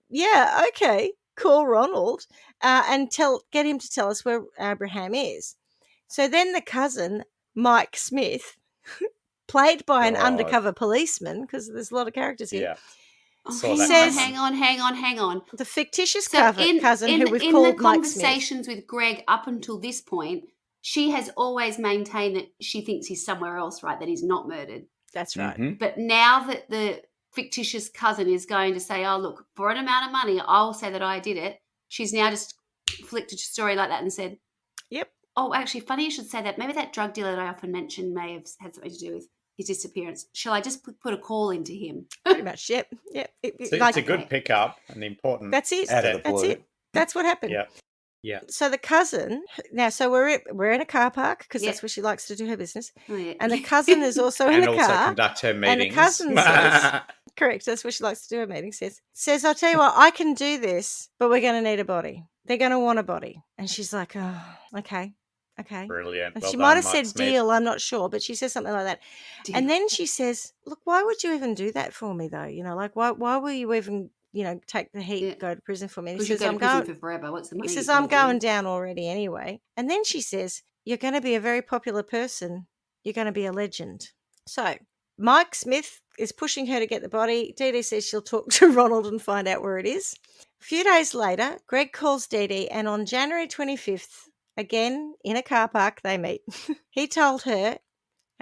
yeah, okay, call Ronald and get him to tell us where Abraham is. So then the cousin, Mike Smith, played by an undercover policeman, because there's a lot of characters here. Yeah. Oh, hang on. The fictitious cousin who we've called Mike Smith. In the conversations with Greg up until this point, she has always maintained that she thinks he's somewhere else, right? That he's not murdered. That's right. Mm-hmm. But now that the fictitious cousin is going to say, oh, look, for an amount of money, I'll say that I did it, she's now just flicked a story like that and said, yep. Oh, actually, funny you should say that. Maybe that drug dealer that I often mention may have had something to do with his disappearance. Shall I just put a call into him? Pretty much, yep. It's a good pickup, an important. That's it. That's it. That's what happened. Yeah. So the cousin now, so we're in a car park because that's where she likes to do her business, and the cousin is also in the car and also conduct her meetings. And the cousin says, correct, that's where she likes to do her meetings. Says, I'll tell you what, I can do this, but we're going to need a body. They're going to want a body, and she's like, oh, okay. Brilliant. And well she done, might have Mike said Smith. deal, I'm not sure, but she says something like that. Deal. And then she says, look, why would you even do that for me though? Like why will you even, take the heat, go to prison for me? Because you go to prison for forever. What's the money? He says, I'm going down already anyway. And then she says, you're going to be a very popular person. You're going to be a legend. So Mike Smith is pushing her to get the body. Dee Dee says she'll talk to Ronald and find out where it is. A few days later, Greg calls Dee Dee, and on January 25th, again, in a car park, they meet. He told her,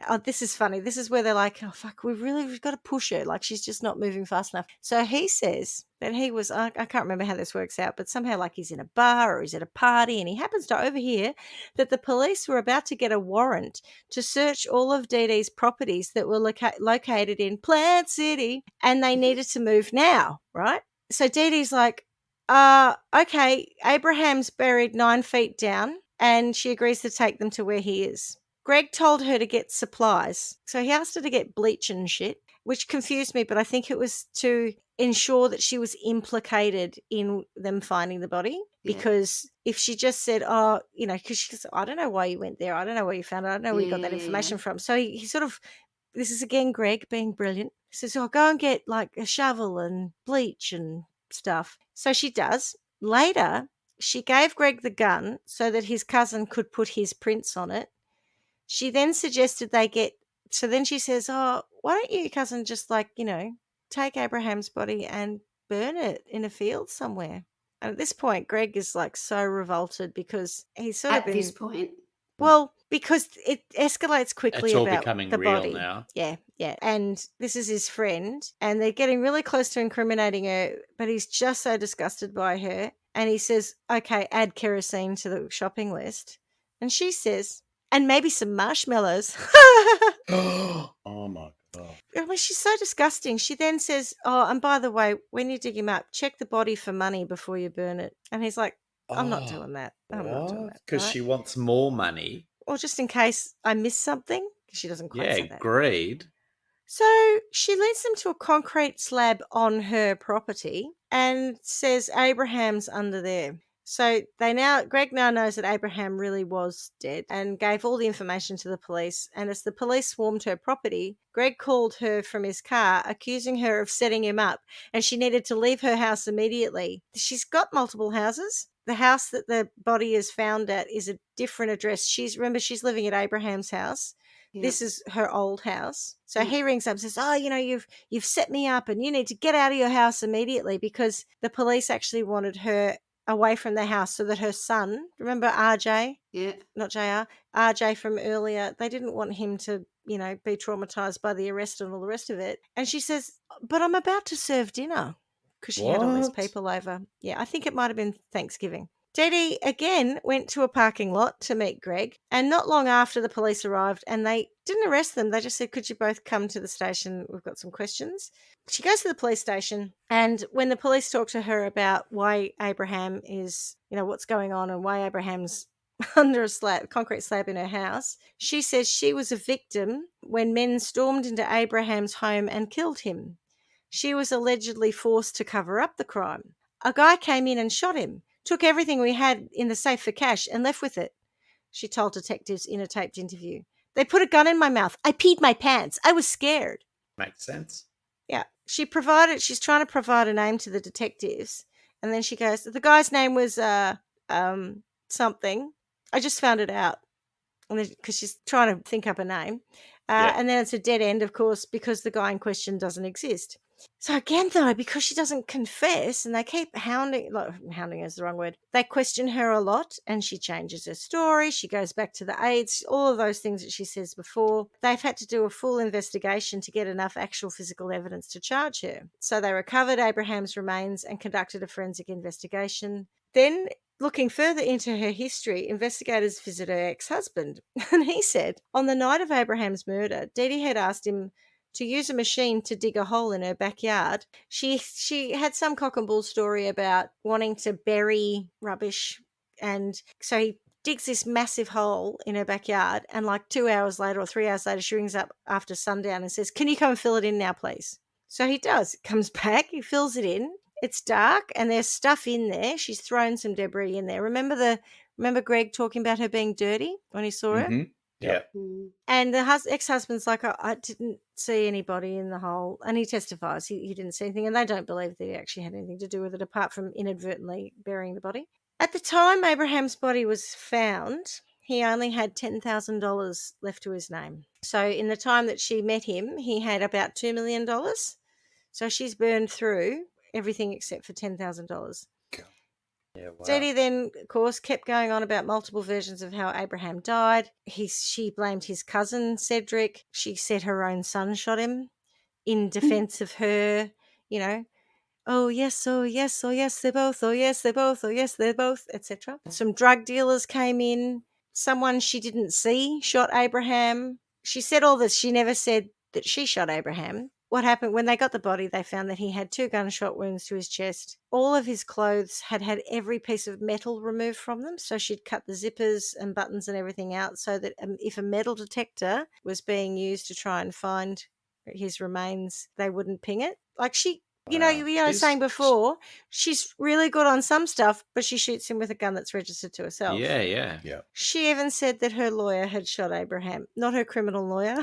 oh, this is funny. This is where they're like, oh, fuck, we've got to push her. Like, she's just not moving fast enough. So he says that he was, I can't remember how this works out, but somehow like he's in a bar or he's at a party, and he happens to overhear that the police were about to get a warrant to search all of Dee Dee's properties that were located in Plant City, and they needed to move now, right? So Dee Dee's like, okay, Abraham's buried 9 feet down, and she agrees to take them to where he is. Greg told her to get supplies. So he asked her to get bleach and shit, which confused me, but I think it was to ensure that she was implicated in them finding the body. Yeah. Because if she just said, because she said, I don't know why you went there. I don't know where you found it. I don't know where you got that information from. So he sort of, this is again Greg being brilliant. He says, go and get like a shovel and bleach and stuff. So she does. Later, she gave Greg the gun so that his cousin could put his prints on it. She then suggested so then she says, oh, why don't you, cousin, just take Abraham's body and burn it in a field somewhere. And at this point, Greg is like so revolted because he's sort of been... At this point? Well, because it escalates quickly. It's all about becoming the real body. now. Yeah. And this is his friend, and they're getting really close to incriminating her, but he's just so disgusted by her. And he says, okay, add kerosene to the shopping list. And she says... and maybe some marshmallows. Oh, my God. I mean, she's so disgusting. She then says, oh, and by the way, when you dig him up, check the body for money before you burn it. And he's like, I'm not doing that. I'm not doing that. Because she wants more money. Or just in case I miss something. Because she doesn't quite say that. Yeah, greed. So she leads them to a concrete slab on her property and says Abraham's under there. So Greg now knows that Abraham really was dead and gave all the information to the police. And as the police swarmed her property, Greg called her from his car, accusing her of setting him up, and she needed to leave her house immediately. She's got multiple houses. The house that the body is found at is a different address. She's living at Abraham's house. Yeah. This is her old house. So he rings up and says, oh, you've set me up and you need to get out of your house immediately, because the police actually wanted her away from the house so that her son, remember RJ? Yeah. Not JR, RJ from earlier, they didn't want him to, be traumatized by the arrest and all the rest of it. And she says, but I'm about to serve dinner, because she had all these people over. Yeah, I think it might have been Thanksgiving. Dee Dee again went to a parking lot to meet Greg, and not long after the police arrived, and they didn't arrest them. They just said, could you both come to the station? We've got some questions. She goes to the police station, and when the police talk to her about why Abraham is, what's going on and why Abraham's under a concrete slab in her house, she says she was a victim when men stormed into Abraham's home and killed him. She was allegedly forced to cover up the crime. A guy came in and shot him, took everything we had in the safe for cash and left with it, she told detectives in a taped interview. They put a gun in my mouth. I peed my pants. I was scared. Makes sense. Yeah. She's trying to provide a name to the detectives. And then she goes, the guy's name was something. I just found it out. Because she's trying to think up a name. And then it's a dead end, of course, because the guy in question doesn't exist. So again, though, because she doesn't confess and they keep hounding is the wrong word. They question her a lot and she changes her story. She goes back to the AIDS, all of those things that she says before. They've had to do a full investigation to get enough actual physical evidence to charge her. So they recovered Abraham's remains and conducted a forensic investigation. Then, looking further into her history, investigators visited her ex-husband, and he said on the night of Abraham's murder, Dee Dee had asked him to use a machine to dig a hole in her backyard. She had some cock and bull story about wanting to bury rubbish, and so he digs this massive hole in her backyard, and like 2 hours later or 3 hours later, she rings up after sundown and says, can you come and fill it in now, please? So he does. He comes back, he fills it in. It's dark and there's stuff in there. She's thrown some debris in there. Remember Greg talking about her being dirty when he saw her? Yeah. And the ex-husband's like, I didn't see anybody in the hole. And he testifies he didn't see anything. And they don't believe that he actually had anything to do with it apart from inadvertently burying the body. At the time Abraham's body was found, he only had $10,000 left to his name. So in the time that she met him, he had about $2 million. So she's burned through everything except for $10,000. Yeah, wow. Dee Dee then, of course, kept going on about multiple versions of how Abraham died. She blamed his cousin, Cedric. She said her own son shot him in defense of her, oh, yes, they're both, oh, yes, they're both, oh, yes, they're both, etc. Some drug dealers came in. Someone she didn't see shot Abraham. She said all this. She never said that she shot Abraham. What happened when they got the body, they found that he had 2 gunshot wounds to his chest. All of his clothes had every piece of metal removed from them. So she'd cut the zippers and buttons and everything out so that if a metal detector was being used to try and find his remains, they wouldn't ping it. Like saying before, she's really good on some stuff, but she shoots him with a gun that's registered to herself. Yeah. She even said that her lawyer had shot Abraham, not her criminal lawyer,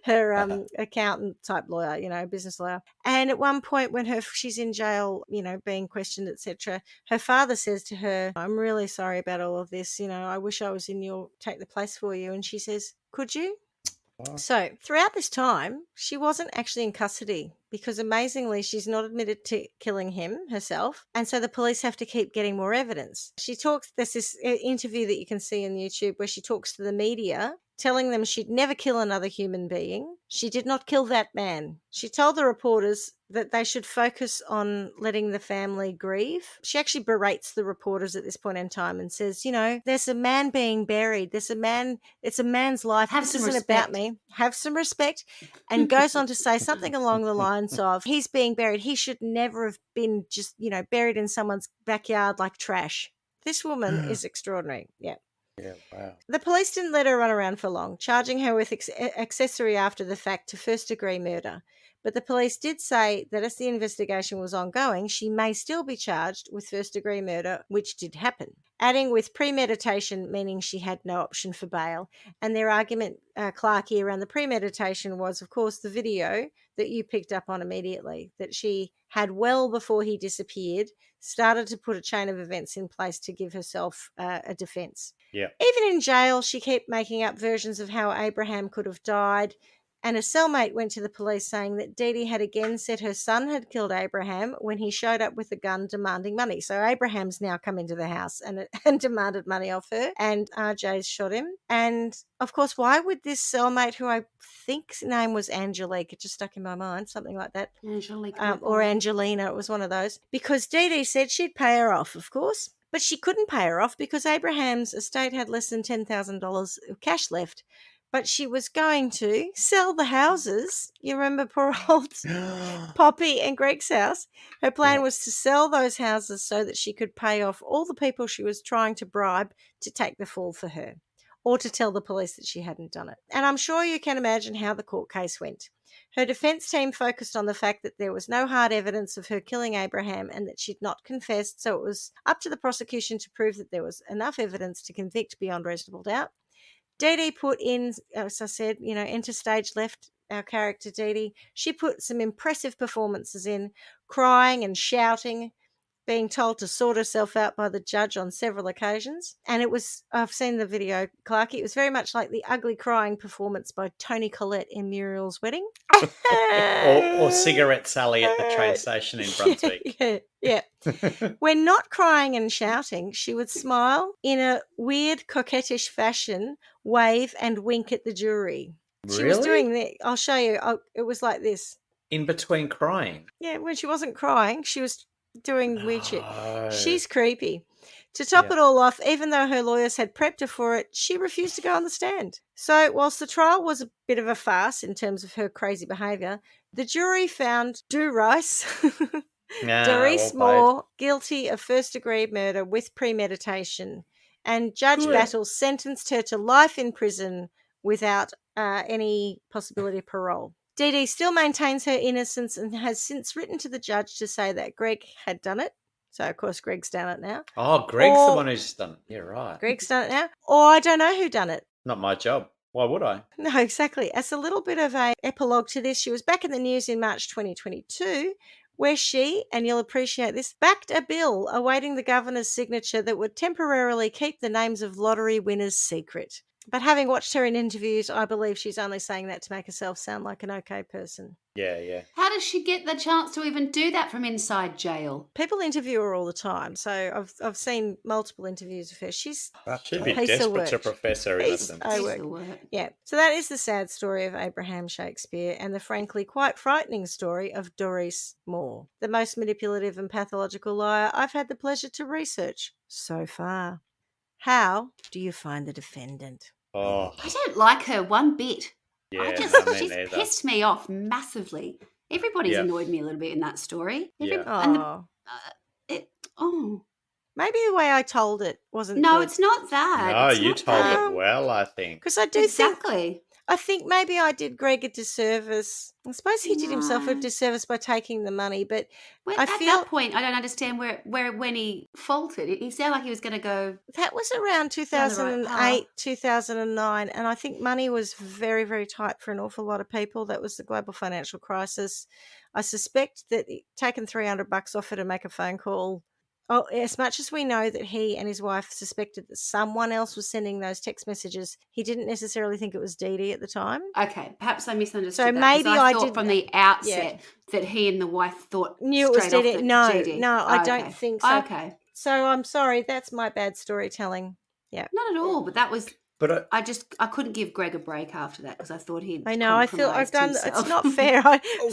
her accountant type lawyer, business lawyer. And at one point when she's in jail, being questioned, etc., her father says to her, I'm really sorry about all of this. I wish I was take the place for you. And she says, could you? Wow. So throughout this time, she wasn't actually in custody because amazingly, she's not admitted to killing him herself. And so the police have to keep getting more evidence. There's this interview that you can see on YouTube where she talks to the media, telling them she'd never kill another human being. She did not kill that man. She told the reporters that they should focus on letting the family grieve. She actually berates the reporters at this point in time and says, there's a man being buried. It's a man's life. This isn't about me. Have some respect. And goes on to say something along the lines of, he's being buried. He should never have been just, buried in someone's backyard like trash. This woman is extraordinary. Yeah. Yeah, wow. The police didn't let her run around for long, charging her with accessory after the fact to first-degree murder. But the police did say that as the investigation was ongoing, she may still be charged with first-degree murder, which did happen, adding with premeditation, meaning she had no option for bail. And their argument, Clarkie, around the premeditation was, of course, the video that you picked up on immediately, that she had well before he disappeared, started to put a chain of events in place to give herself a defense. Yeah. Even in jail, she kept making up versions of how Abraham could have died. And a cellmate went to the police saying that Dee Dee had again said her son had killed Abraham when he showed up with a gun demanding money. So Abraham's now come into the house and demanded money off her, and RJ's shot him. And, of course, why would this cellmate, who I think's name was Angelique, it just stuck in my mind, something like that. Angelique. Or Angelina, it was one of those. Because Dee Dee said she'd pay her off, of course. But she couldn't pay her off because Abraham's estate had less than $10,000 of cash left. But she was going to sell the houses. You remember poor old Poppy and Greg's house? Her plan was to sell those houses so that she could pay off all the people she was trying to bribe to take the fall for her, or to tell the police that she hadn't done it. And I'm sure you can imagine how the court case went. Her defense team focused on the fact that there was no hard evidence of her killing Abraham and that she'd not confessed, so it was up to the prosecution to prove that there was enough evidence to convict beyond reasonable doubt. Dee Dee put in, as I said, enter stage left, our character Dee Dee. She put some impressive performances in, crying and shouting, being told to sort herself out by the judge on several occasions. And it was, I've seen the video, Clarky, it was very much like the ugly crying performance by Toni Collette in Muriel's Wedding. or Cigarette Sally at the train station in Brunswick. Yeah. When not crying and shouting, she would smile in a weird coquettish fashion, wave and wink at the jury. She was doing that. I'll show you. It was like this. In between crying? Yeah, when she wasn't crying, she was doing weird shit. She's creepy. To top it all off, even though her lawyers had prepped her for it, she refused to go on the stand. So whilst the trial was a bit of a farce in terms of her crazy behaviour, the jury found Doris Moore guilty of first-degree murder with premeditation, and Judge Battle sentenced her to life in prison without any possibility of parole. Dee Dee still maintains her innocence and has since written to the judge to say that Greg had done it. So, of course, Greg's done it now. Oh, Greg's the one who's done it. Yeah, right. Greg's done it now. Or I don't know who done it. Not my job. Why would I? No, exactly. As a little bit of an epilogue to this, she was back in the news in March 2022, where she, and you'll appreciate this, backed a bill awaiting the governor's signature that would temporarily keep the names of lottery winners secret. But having watched her in interviews, I believe she's only saying that to make herself sound like an okay person. Yeah. How does she get the chance to even do that from inside jail? People interview her all the time, so I've seen multiple interviews of her. She'd be desperate to profess her innocence. Yeah. So that is the sad story of Abraham Shakespeare and the frankly quite frightening story of Doris Moore, the most manipulative and pathological liar I've had the pleasure to research so far. How do you find the defendant? Oh, I don't like her one bit. Yeah, she's pissed me off massively. Everybody's annoyed me a little bit in that story. Maybe the way I told it wasn't good. It's not that. No, you told it well, I think. Because I do I think maybe I did Greg a disservice. I suppose he did himself a disservice by taking the money, but at that point, I don't understand where when he faltered. He sounded like he was going to go. That was around 2008, 2009, and I think money was very, very tight for an awful lot of people. That was the global financial crisis. I suspect that taking $300 off her to make a phone call. Oh, as much as we know that he and his wife suspected that someone else was sending those text messages, he didn't necessarily think it was Dee Dee at the time. Okay, perhaps I misunderstood. So maybe I thought from the outset that he and the wife knew it was Dee Dee. No, I don't think so. Okay, so I'm sorry, that's my bad storytelling. Yeah, not at all. But that was. But I couldn't give Greg a break after that because I thought he'd. I know. I feel I've done. It's not fair.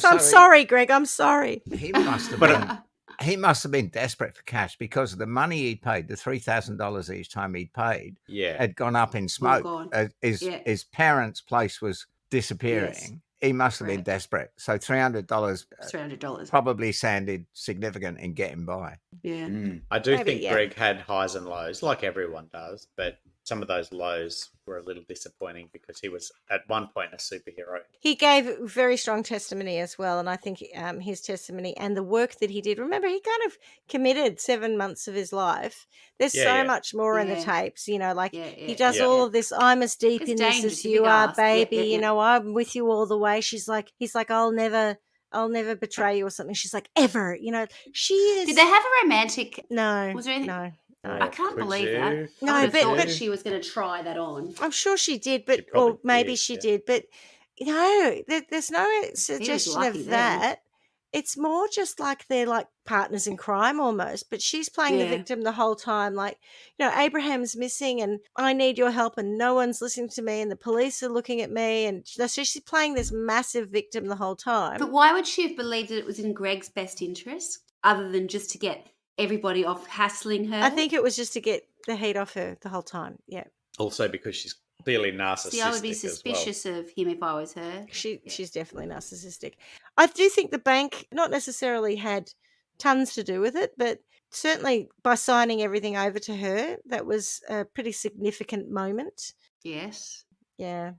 I'm sorry, Greg. I'm sorry. He must have been. He must have been desperate for cash because the money he paid, the $3,000 each time he'd paid, had gone up in smoke. His parents' place was disappearing. Yes. He must have been desperate. So $300 probably sounded significant in getting by. Yeah. I do think Greg had highs and lows, like everyone does, but some of those lows were a little disappointing because he was at one point a superhero. He gave very strong testimony as well, and I think his testimony and the work that he did, remember, he kind of committed 7 months of his life. There's so much more in the tapes, he does all of this, I'm as deep in this as you are, baby, I'm with you all the way. He's like, I'll never betray you or something. She's like, ever, she is. Did they have a romantic? No. Was there anything? No. I can't believe that. No, I thought that she was going to try that on. I'm sure she did, or maybe she did, but there's no suggestion of that. It's more just like they're like partners in crime almost, but she's playing the victim the whole time. Like, Abraham's missing and I need your help and no one's listening to me and the police are looking at me. And so she's playing this massive victim the whole time. But why would she have believed that it was in Greg's best interest other than just to get everybody off hassling her? I think it was just to get the heat off her the whole time. Yeah. Also because she's clearly narcissistic. See, I would be as well. suspicious of him if I was her. She's definitely narcissistic. I do think the bank not necessarily had tons to do with it, but certainly by signing everything over to her, that was a pretty significant moment. Yes. Yeah.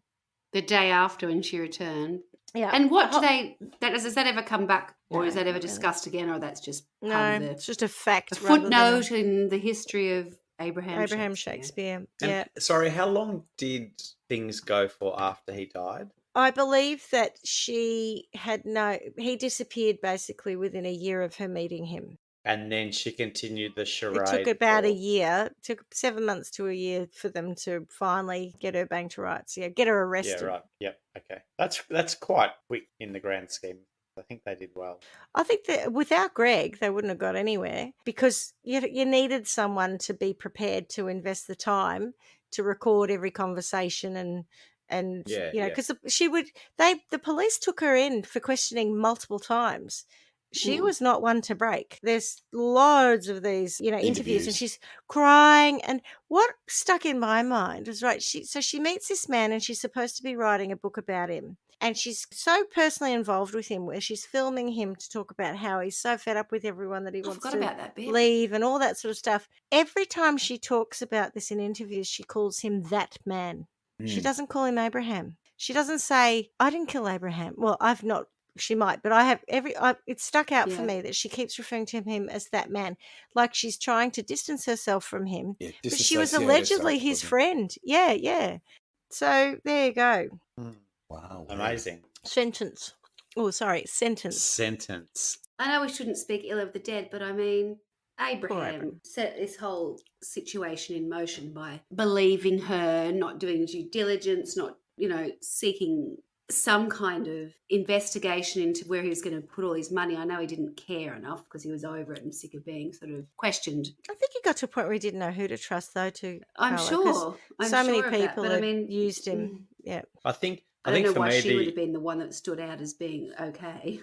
The day after when she returned. Yeah. And what do they? Does that ever come back, or No, is that ever not really. discussed again, or that's just No, part of the it's just a fact. a rather than footnote in the history of Abraham Shakespeare. And, Yeah. sorry, how long did things go for after he died? I believe that he disappeared basically within a year of her meeting him. And then she continued the charade. It took about a year. It took 7 months to a year for them to finally get her bang to rights. Yeah, get her arrested. Yeah, right. Yep. Okay. That's quite quick in the grand scheme. I think they did well. I think that without Greg, they wouldn't have got anywhere because you needed someone to be prepared to invest the time to record every conversation and because the police took her in for questioning multiple times. She was not one to break. There's loads of these, interviews, and she's crying. And what stuck in my mind was she meets this man, and she's supposed to be writing a book about him. And she's so personally involved with him where she's filming him to talk about how he's so fed up with everyone that he wants to leave and all that sort of stuff. Every time she talks about this in interviews, she calls him that man. She doesn't call him Abraham. She doesn't say, I didn't kill Abraham. Well, I've not. She might, but I have it stuck out for me that she keeps referring to him as that man, like she's trying to distance herself from him. Yeah, but she was allegedly his friend. Yeah, yeah. So there you go. Wow. Amazing. Sentence. Sentence. I know we shouldn't speak ill of the dead, but I mean, Abraham set this whole situation in motion by believing her, not doing due diligence, not, seeking some kind of investigation into where he was going to put all his money. I know he didn't care enough because he was over it and sick of being sort of questioned. I think he got to a point where he didn't know who to trust, though. I'm sure. Many people used him. Yeah. I think don't know for why me she would have been the one that stood out as being okay.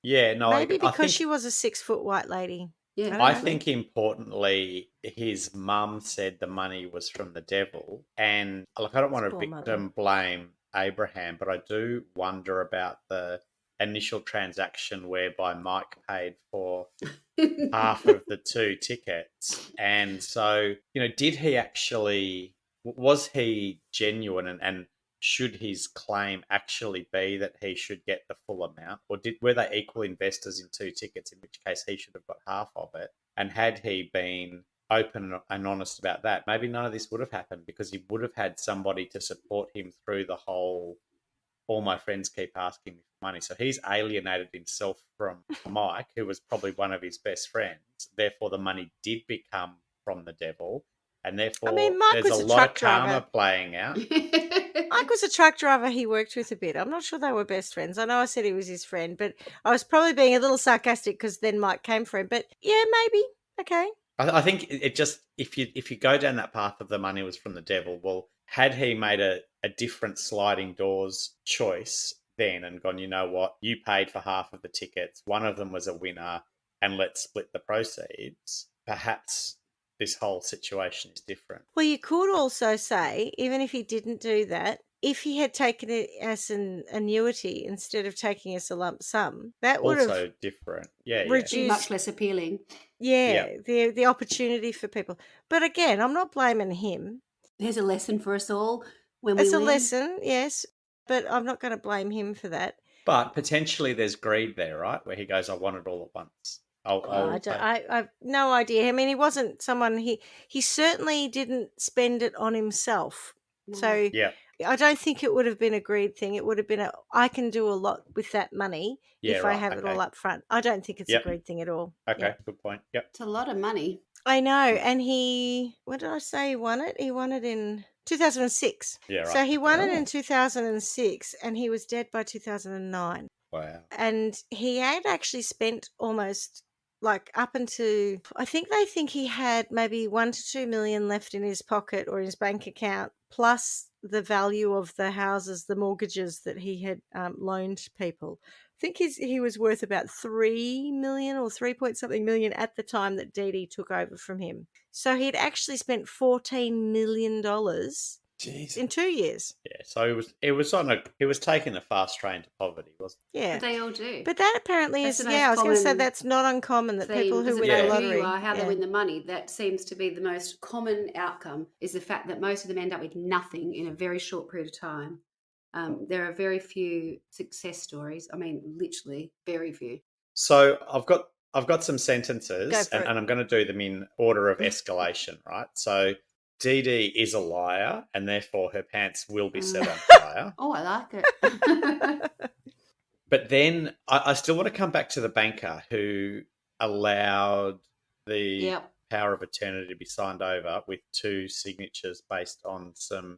Yeah, no. Maybe because she was a 6-foot white lady. Yeah, I think importantly, his mum said the money was from the devil, and I don't want to victim blame Abraham, but I do wonder about the initial transaction whereby Mike paid for half of the 2 tickets, and so did he was he genuine and should his claim actually be that he should get the full amount, or were they equal investors in 2 tickets, in which case he should have got half of it? And had he been open and honest about that, maybe none of this would have happened, because he would have had somebody to support him through the whole, all my friends keep asking me for money. So he's alienated himself from Mike, who was probably one of his best friends. Therefore, the money did become from the devil. And therefore, Mike there's a lot of karma playing out. Mike was a truck driver he worked with a bit. I'm not sure they were best friends. I know I said he was his friend, but I was probably being a little sarcastic because then Mike came for him. But yeah, maybe. Okay. I think it just, if you go down that path of the money was from the devil, well, had he made a different sliding doors choice then and gone, you know what, you paid for half of the tickets, one of them was a winner, and let's split the proceeds, perhaps this whole situation is different. Well, you could also say, even if he didn't do that, if he had taken it as an annuity instead of taking as a lump sum, that would have also different. Yeah, reduced, much less appealing. Yeah, the opportunity for people. But again, I'm not blaming him. There's a lesson for us all when we It's a win. lesson, yes, but I'm not going to blame him for that. But potentially there's greed there, right? Where he goes, I want it all at once. I've no idea. I mean, he wasn't someone, he certainly didn't spend it on himself. No. So yeah. I don't think it would have been a greed thing. It would have been I can do a lot with that money if I have it all up front. I don't think it's a greed thing at all. Okay, good point. Yep. It's a lot of money. I know. And what did I say he won it? He won it in 2006. Yeah, right. So he won it in 2006 and he was dead by 2009. Wow. And he had actually spent almost up into, I think they think he had maybe 1 to 2 million left in his pocket or his bank account, plus the value of the houses, the mortgages that he had loaned people. think he was worth about 3 million or 3 point something million at the time that Dee Dee took over from him. So he'd actually spent $14 million Jeez. in 2 years. Yeah, so he was taking the fast train to poverty, wasn't Yeah. But they all do. But that apparently That's is, the most I was going to say common that's not uncommon that people who Doesn't win matter the who lottery. you are, how they win the money, that seems to be the most common outcome, is the fact that most of them end up with nothing in a very short period of time. There are very few success stories. I mean, literally very few. So I've got some sentences, Go for it. and I'm going to do them in order of escalation, right? So Dee Dee is a liar, and therefore her pants will be set on fire. Oh, I like it. But then I still want to come back to the banker who allowed the power of attorney to be signed over with 2 signatures based on some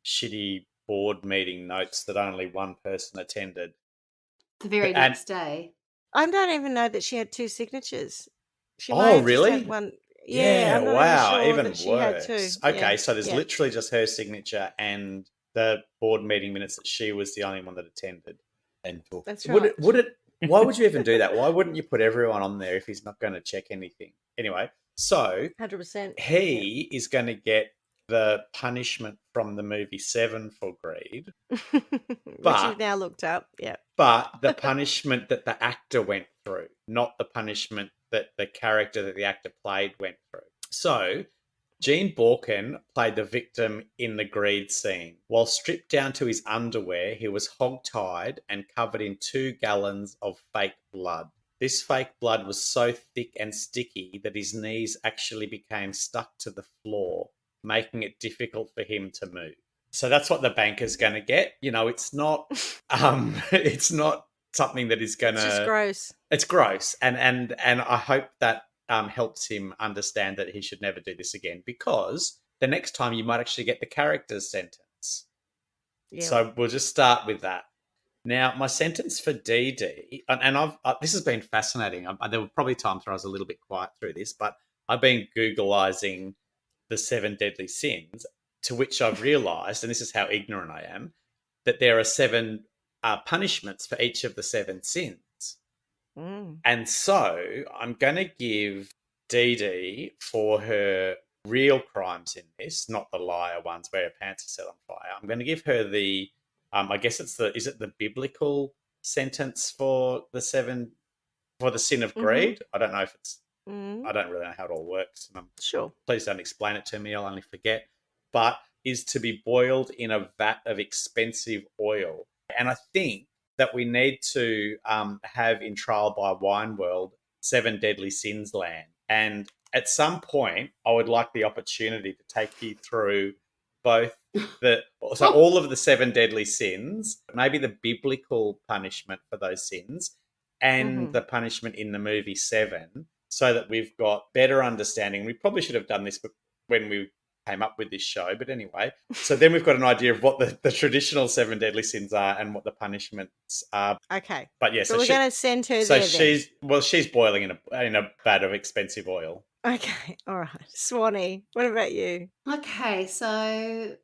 shitty board meeting notes that only one person attended. The very next day. I don't even know that she had 2 signatures. She Oh, really? one. Yeah, I'm not wow, even, sure even that she worse. had 2. Okay, so there's literally just her signature and the board meeting minutes that she was the only one that attended. That's right. Why would you even do that? Why wouldn't you put everyone on there if he's not going to check anything? Anyway, so 100%. he is going to get the punishment from the movie 7 for greed. Which you've now looked up, yeah. But the punishment that the actor went through, not the punishment that the character that the actor played went through. So Gene Borkin played the victim in the greed scene. While stripped down to his underwear, he was hog-tied and covered in 2 gallons of fake blood. This fake blood was so thick and sticky that his knees actually became stuck to the floor, making it difficult for him to move. So that's what the banker's going to get. You know, it's not it's not something that is going to... It's just gross. It's gross. And I hope that helps him understand that he should never do this again, because the next time you might actually get the character's sentence. Yeah. So we'll just start with that. Now, my sentence for Dee Dee, and this has been fascinating. There were probably times where I was a little bit quiet through this, but I've been Googleizing the 7 deadly sins, to which I've realised, and this is how ignorant I am, that there are 7 punishments for each of the 7 sins. Mm. And so I'm going to give Dee Dee, for her real crimes in this, not the liar ones where her pants are set on fire, I'm going to give her the, I guess is it the biblical sentence for the sin of greed? I don't know if it's, I don't really know how it all works. Sure. Please don't explain it to me. I'll only forget. But is to be boiled in a vat of expensive oil. And I think that we need to have in Trial by Wine World 7 Deadly Sins land. And at some point, I would like the opportunity to take you through both all of the 7 deadly sins, maybe the biblical punishment for those sins, and the punishment in the movie 7, so that we've got better understanding. We probably should have done this when we came up with this show, but anyway, so then we've got an idea of what the traditional 7 deadly sins are and what the punishments are. Okay, but yeah, so we're going to send her so there. She's boiling in a vat of expensive oil. Okay, all right, Swanee, what about you? Okay, so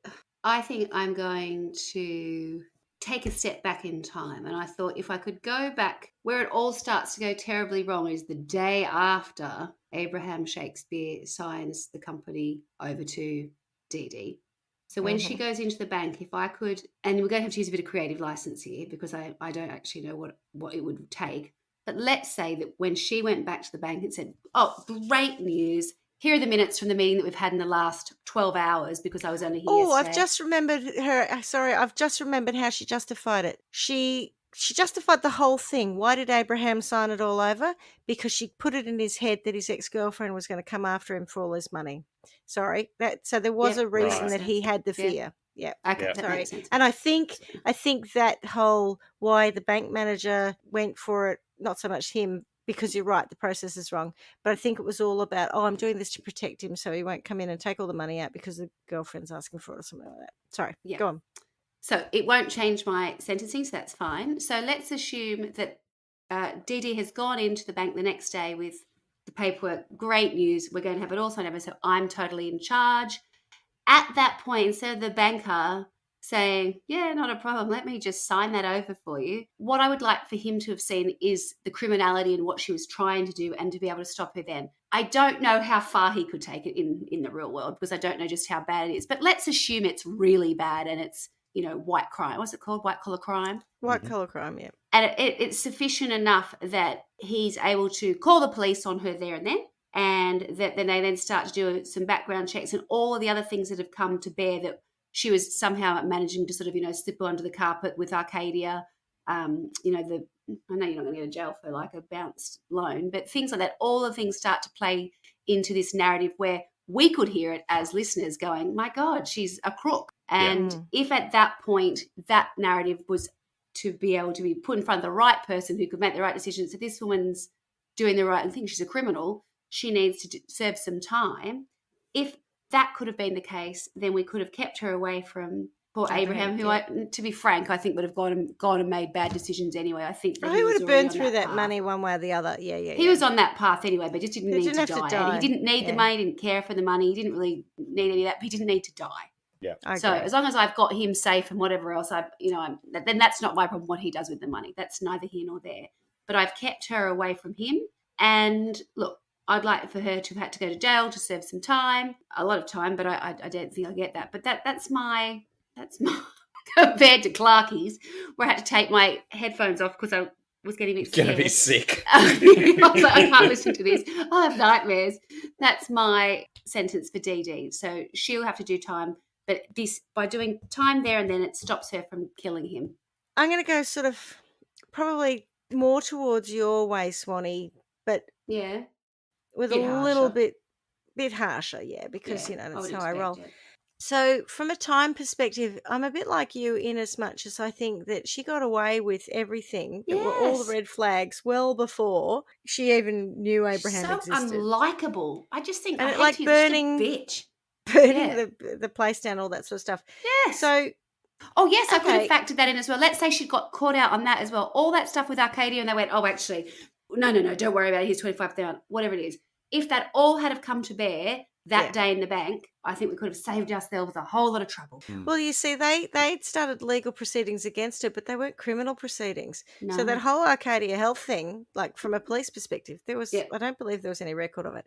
I think I'm going to take a step back in time, and I thought if I could go back where it all starts to go terribly wrong is the day after Abraham Shakespeare signs the company over to Dee Dee. So when she goes into the bank, if I could, and we're going to have to use a bit of creative license here because I don't actually know what it would take, but let's say that when she went back to the bank and said, oh, great news, here are the minutes from the meeting that we've had in the last 12 hours because I was only here yesterday. I've just remembered I've just remembered how she justified it. She justified the whole thing. Why did Abraham sign it all over? Because she put it in his head that his ex-girlfriend was going to come after him for all his money. Sorry. So there was a reason that he had the fear. Yeah. Okay. Sorry. And I think that whole why the bank manager went for it, not so much him, because you're right, the process is wrong. But I think it was all about, I'm doing this to protect him so he won't come in and take all the money out because the girlfriend's asking for it or something like that. Sorry, go on. So it won't change my sentencing, so that's fine. So let's assume that Dee Dee has gone into the bank the next day with the paperwork. Great news, we're going to have it all signed over, so I'm totally in charge. At that point, instead of the banker saying, yeah, not a problem, let me just sign that over for you. What I would like for him to have seen is the criminality and what she was trying to do and to be able to stop her then. I don't know how far he could take it in the real world because I don't know just how bad it is. But let's assume it's really bad and it's, white crime. What's it called? White collar crime? White collar crime, yeah. And it's sufficient enough that he's able to call the police on her there and then, and that then they then start to do some background checks and all of the other things that have come to bear that she was somehow managing to sort of, slip under the carpet with Arcadia. I know you're not going to go to jail for like a bounced loan, but things like that, all the things start to play into this narrative where we could hear it as listeners going, my God, she's a crook. And if at that point that narrative was to be able to be put in front of the right person who could make the right decision, so this woman's doing the right thing, she's a criminal, she needs to serve some time. If that could have been the case, then we could have kept her away from poor Abraham, who, to be frank, I think would have gone and made bad decisions anyway. I think that he would have burned through that money one way or the other. He was on that path anyway, but just didn't need to die. And he didn't need the money, didn't care for the money, he didn't really need any of that, but he didn't need to die. Yeah. So as long as I've got him safe and whatever else, then that's not my problem. What he does with the money, that's neither here nor there. But I've kept her away from him. And look, I'd like for her to have had to go to jail to serve some time, a lot of time, but I don't think I get that. But that's my compared to Clarkie's, where I had to take my headphones off because I was getting a bit scared. Gonna be sick. I was like, I can't listen to this. I'll have nightmares. That's my sentence for Dee. So she'll have to do time. But by doing time there and then, it stops her from killing him. I'm going to go sort of probably more towards your way, Swanee, but with a little bit harsher, because that's how I roll. So from a time perspective, I'm a bit like you in as much as I think that she got away with everything. There were all the red flags well before she even knew Abraham existed. So unlikable. I just think, and I hate like you, burning the place down, all that sort of stuff. Yes. So, I could have factored that in as well. Let's say she got caught out on that as well. All that stuff with Arcadia, and they went, oh, actually, no, don't worry about it. Here's 25,000, whatever it is. If that all had have come to bear that day in the bank, I think we could have saved ourselves a whole lot of trouble. Well, you see, they started legal proceedings against her, but they weren't criminal proceedings. No. So that whole Arcadia Health thing, like from a police perspective, there was I don't believe there was any record of it.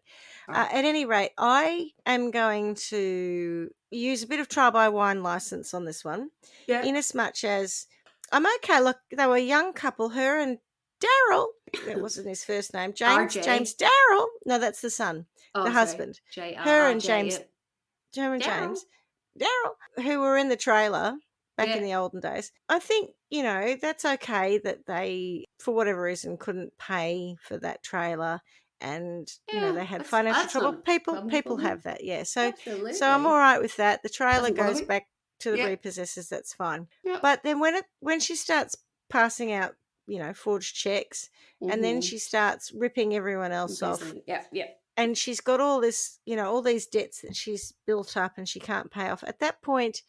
Right. At any rate, I am going to use a bit of trial by wine license on this one, in as much as I'm okay. Look, they were a young couple, her and Daryl. That wasn't his first name. James Daryl. No, that's the son, the husband. Her and James. Daryl, who were in the trailer back in the olden days. I think, that's okay that they, for whatever reason, couldn't pay for that trailer, and they had financial trouble. People have that, So I'm all right with that. The trailer goes back to the repossessors. That's fine. Yep. But then when she starts passing out, forged checks, and then she starts ripping everyone else off. And she's got all this, all these debts that she's built up and she can't pay off. At that point,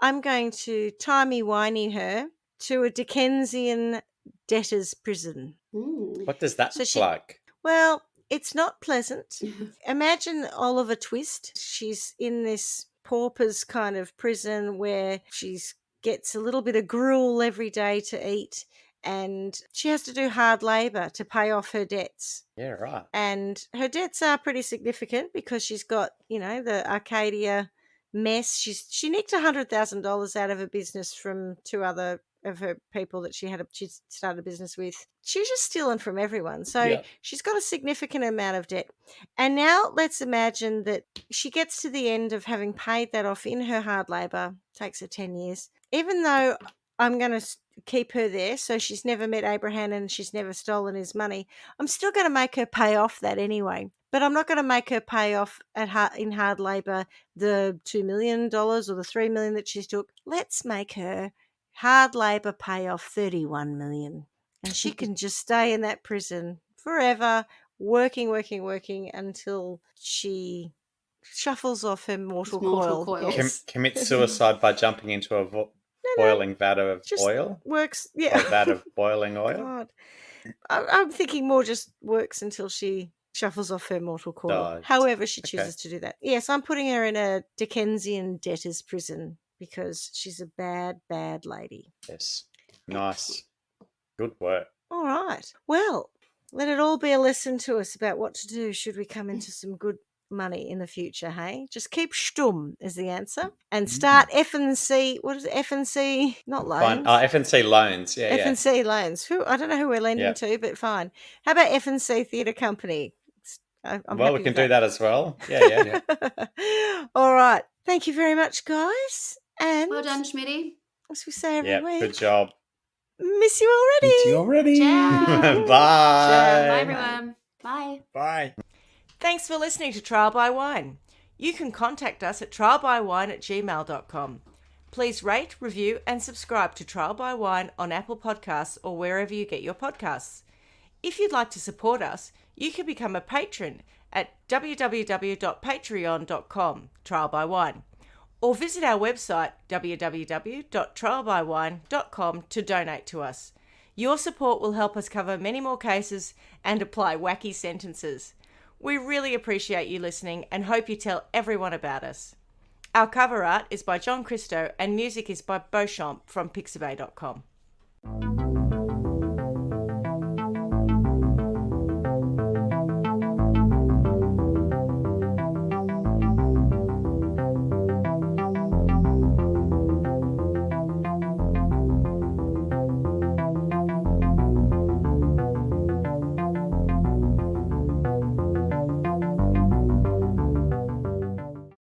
I'm going to timey-wimey her to a Dickensian debtor's prison. What does that look like? Well, it's not pleasant. Imagine Oliver Twist. She's in this pauper's kind of prison where she gets a little bit of gruel every day to eat, and she has to do hard labour to pay off her debts. Yeah, right. And her debts are pretty significant because she's got, the Arcadia mess. She nicked $100,000 out of a business from two other of her people that she started a business with. She was just stealing from everyone. So she's got a significant amount of debt. And now let's imagine that she gets to the end of having paid that off in her hard labour. Takes her 10 years. Even though I'm going to keep her there, so she's never met Abraham and she's never stolen his money, I'm still going to make her pay off that anyway. But I'm not going to make her pay off in hard labour the $2 million or the $3 million that she took. Let's make her hard labour pay off $31 million. And she can just stay in that prison forever, working until she shuffles off her mortal coil. Yes. Commits suicide by jumping into a boiling vat of oil? Works, A vat of boiling oil? God. I'm thinking more just works until she shuffles off her mortal coil. However she chooses to do that. Yes, I'm putting her in a Dickensian debtor's prison because she's a bad, bad lady. Yes. Nice. Good work. All right. Well, let it all be a lesson to us about what to do should we come into some good money in the future, hey? Just keep stumm is the answer. And start F&C, what is it? F&C, not loans. F&C loans, yeah, F&C loans. I don't know who we're lending to, but fine. How about F&C Theatre Company? We can do that as well. Yeah. All right. Thank you very much, guys. And well done, Schmidty. As we say every week. Good job. Miss you already. Ciao. Bye. Ciao. Bye, everyone. Bye. Bye. Thanks for listening to Trial by Wine. You can contact us at trialbywine@gmail.com. Please rate, review, and subscribe to Trial by Wine on Apple Podcasts or wherever you get your podcasts. If you'd like to support us, you can become a patron at www.patreon.com, Trial by Wine, or visit our website, www.trialbywine.com, to donate to us. Your support will help us cover many more cases and apply wacky sentences. We really appreciate you listening and hope you tell everyone about us. Our cover art is by John Christo and music is by Beauchamp from pixabay.com.